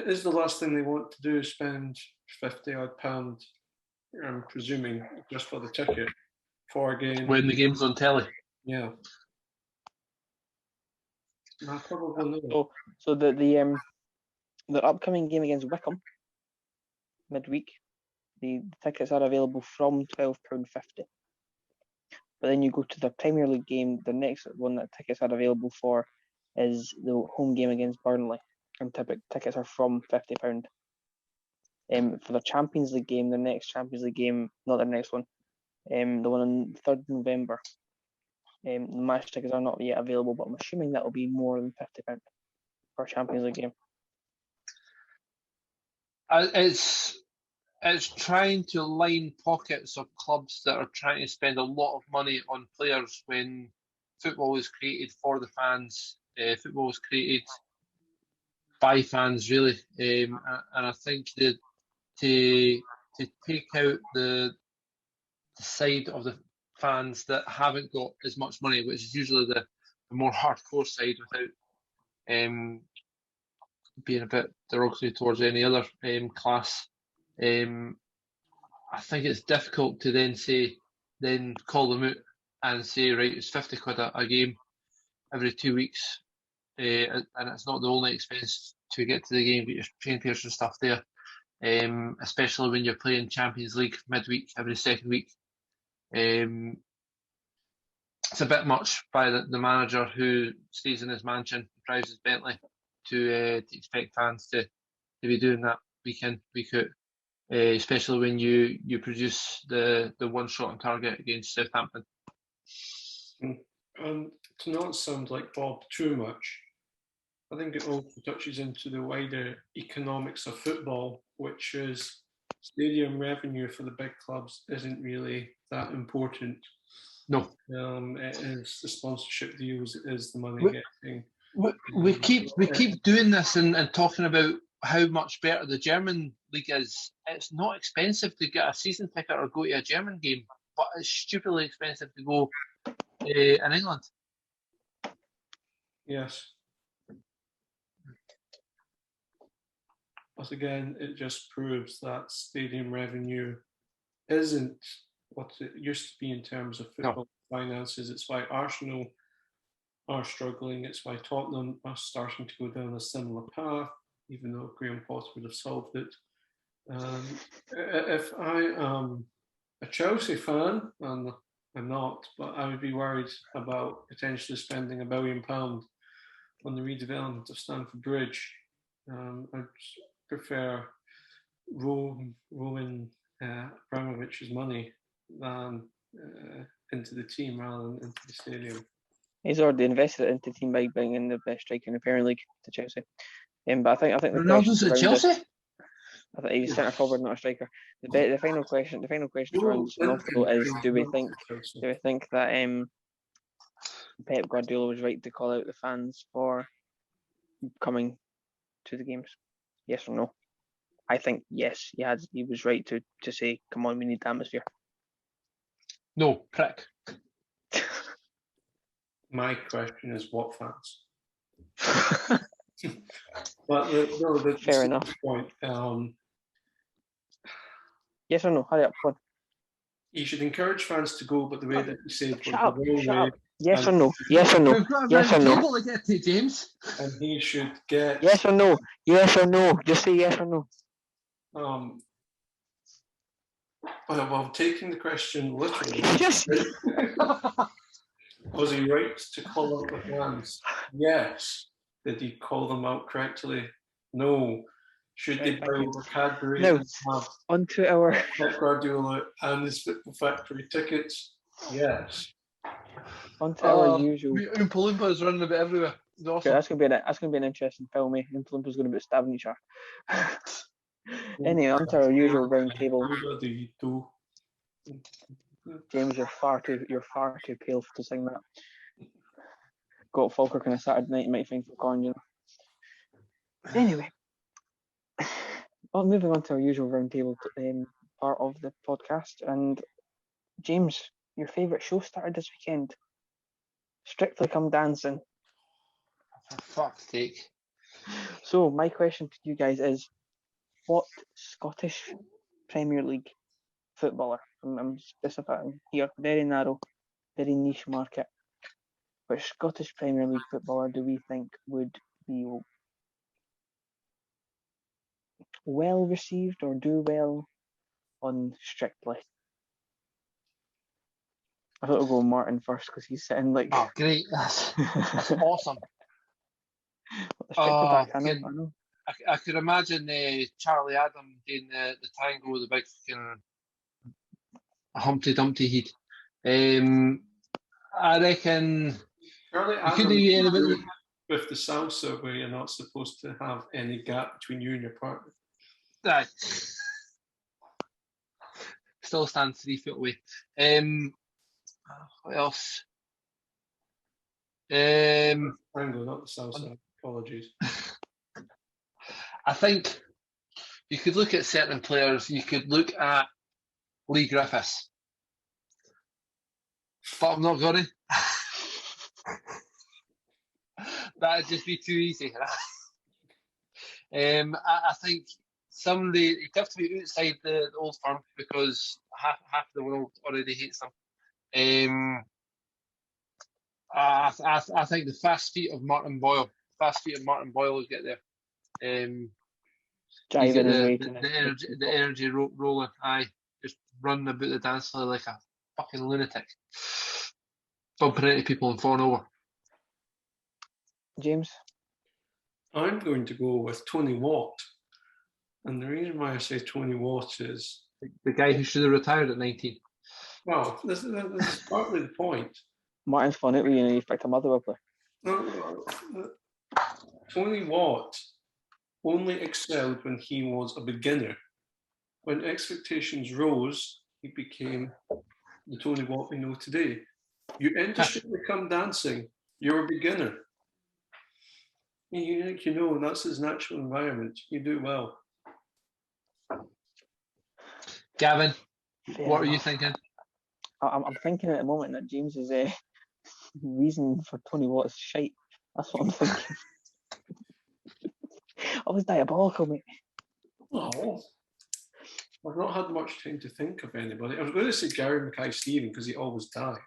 Is the last thing they want to do is spend £50 odd, I'm presuming, just for the ticket for a game. When the game's on telly. Yeah. I probably know. So the upcoming game against Wycombe midweek, the tickets are available from £12.50. But then you go to the Premier League game, the next one that tickets are available for is the home game against Burnley, and tickets are from £50. For the Champions League game, the next Champions League game, not the next one, the one on 3rd November, the match tickets are not yet available, but I'm assuming that will be more than £50 per Champions League game. It's trying to line pockets of clubs that are trying to spend a lot of money on players when football was created for the fans. Football was created by fans, really, and I think that to take out the side of the fans that haven't got as much money, which is usually the more hardcore side, without being a bit derogatory towards any other class. I think it's difficult to then call them out and say, right, it's £50 a game every 2 weeks, and it's not the only expense to get to the game, but your train fares and stuff there, especially when you're playing Champions League midweek every second week. It's a bit much by the manager who stays in his mansion, drives his Bentley, to expect fans to be doing that week in, week out. Especially when you produce the one shot on target against Southampton. And to not sound like Bob too much, I think it also touches into the wider economics of football, which is stadium revenue for the big clubs isn't really that important. No. It is the sponsorship deals, it is the money getting. We keep doing this and talking about how much better the German league is. It's not expensive to get a season ticket or go to a German game, but it's stupidly expensive to go in England. Yes. But again, it just proves that stadium revenue isn't what it used to be in terms of football finances. It's why Arsenal are struggling. It's why Tottenham are starting to go down a similar path. even though Graham Potter would have solved it. If I am a Chelsea fan, and I'm not, but I would be worried about potentially spending £1 billion on the redevelopment of Stamford Bridge. I'd prefer rolling Abramovich's money than into the team rather than into the stadium. He's already invested into the team by bringing the best striker in the Premier League to Chelsea. But I think the Ronaldo's at Chelsea. I think he's centre forward, not a striker. The final question for us also is: do we think that Pep Guardiola was right to call out the fans for coming to the games? Yes or no? I think yes. He was right to say, "Come on, we need the atmosphere." No, prick. My question is, what fans? But fair enough. Point, yes or no? Hurry up, come on. You should encourage fans to go, but the way that you said was Shut up. the wrong way. Yes or no? Yes or no? We've got a Yes or no? table to get to, James. And he should get. Yes or no? Yes or no? Just say yes or no. Well, taking the question literally. Yes. Was he right to call out the fans? Yes. Did he call them out correctly? No. Should they buy over Cadbury Now, and have onto our Pep Guardiola and his Football Factory tickets? Yes. onto our usual. Oompa Loompa is running about everywhere. It's awesome. Okay, that's gonna be an interesting film. Oompa Loompa's gonna be stabbing each other. Anyway, onto our usual round table. James, you're far too pale to sing that. Got Falkirk on a Saturday night, you might think for corn, you know. Anyway, well, moving on to our usual roundtable part of the podcast. And James, your favourite show started this weekend. Strictly Come Dancing. For fuck's sake. So my question to you guys is, what Scottish Premier League footballer, I'm specifying here, very narrow, very niche market, which Scottish Premier League footballer do we think would be well received or do well on Strictly? I thought I'd go Martin first because he's sitting like. Oh, great! That's awesome. I know. I could imagine Charlie Adam doing the tango with the big fucking Humpty Dumpty heat. I reckon. Charlie Adam with the salsa where you're not supposed to have any gap between you and your partner. That still stands 3 feet away. What else? Tango, not the salsa. Apologies. I think you could look at certain players. You could look at Lee Griffiths, but I'm not going to. That'd just be too easy. I think you'd have to be outside the old firm because half the world already hates them. I think the fast feet of Martin Boyle will get there. The energy rolling, just running about the dance floor like a fucking lunatic, bumping into people and falling over. James? I'm going to go with Tony Watt. And the reason why I say Tony Watt is... The guy who should have retired at 19. Well, this is partly the point. Martin's fun out with you, you picked a Motherwell player. No, Tony Watt only excelled when he was a beginner. When expectations rose, he became the Tony Watt we know today. You enter Strictly Come Dancing, you're a beginner. That's his natural environment. You do well. Gavin, what are you thinking? I'm thinking at the moment that James's reason for Tony Watt is shite. That's what I'm thinking. I was diabolical, mate. Oh, I've not had much time to think of anybody. I was going to say Gary Mackay-Steven because he always died.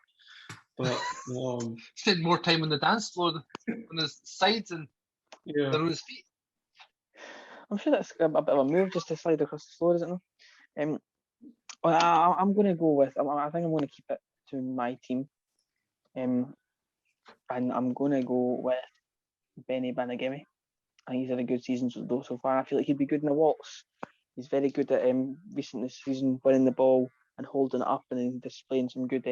But spent more time on the dance floor than on his sides and than on his feet. I'm sure that's a bit of a move just to slide across the floor, isn't it? I'm going to go with. I think I'm going to keep it to my team. And I'm going to go with Benny Banagemi. I think he's had a good season so far. I feel like he'd be good in the waltz. He's very good at recent this season, winning the ball and holding it up and then displaying some good.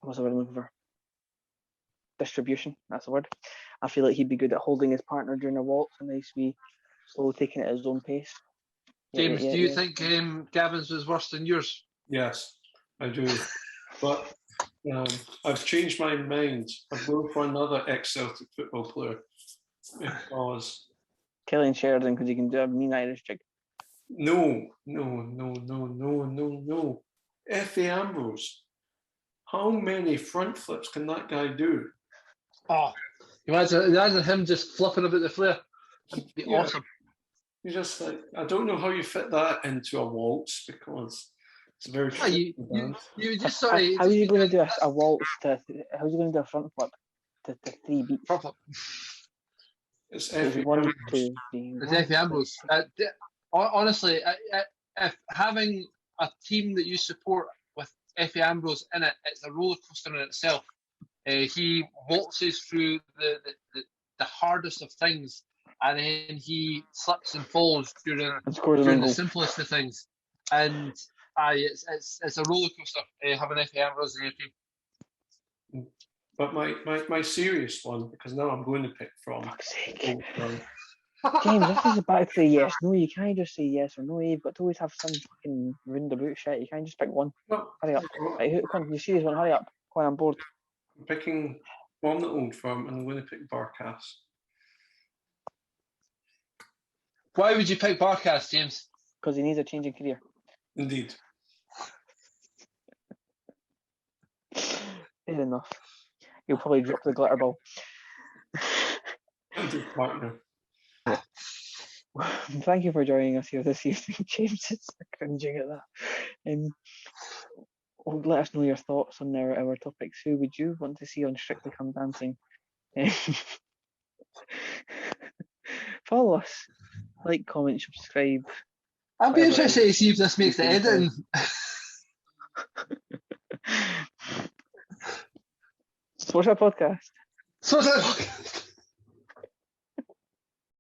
What's the word I'm looking for? Distribution. That's the word. I feel like he'd be good at holding his partner during a waltz and nice wee slow taking it at his own pace. James, do you think Gavin's was worse than yours? Yes, I do. But I've changed my mind. I've gone for another ex-Celtic football player because Killian Sheridan, because he can do a mean Irish jig. No. Effie Ambrose. How many front flips can that guy do? Oh, imagine him just flipping about the flare. It'd be awesome. You're just like, I don't know how you fit that into a waltz because it's very. You just sorry. How are you going to do a waltz to? How are you going to do a front flip to 3 beats? Front flip. It's Effie Ambrose. It's Effie Ambrose. Honestly, if having a team that you support with Effie Ambrose in it, it's a roller coaster in itself. He waltzes through the hardest of things, and then he slips and falls during the simplest of things. And it's a roller coaster having Effie Ambrose in your team. But my serious one, because now I'm going to pick from. Fuck's sake. James, this is back to the yes. No, you can't just say yes or no. You've got to always have some fucking roundabout shit. You can't just pick one. Hurry up. Right, come on, you serious one? Hurry up. Go on, I'm bored. I'm picking one the Old Firm, and I'm going to pick Barkas. Why would you pick Barkas, James? Because he needs a change in career. Indeed. Fair enough. He'll probably drop the glitter ball. And his partner. Thank you for joining us here this evening, James. It's cringing at that. Let us know your thoughts on our topics. Who would you want to see on Strictly Come Dancing? Follow us. Like, comment, subscribe. I'll be interested to see if this makes the editing. What's our podcast?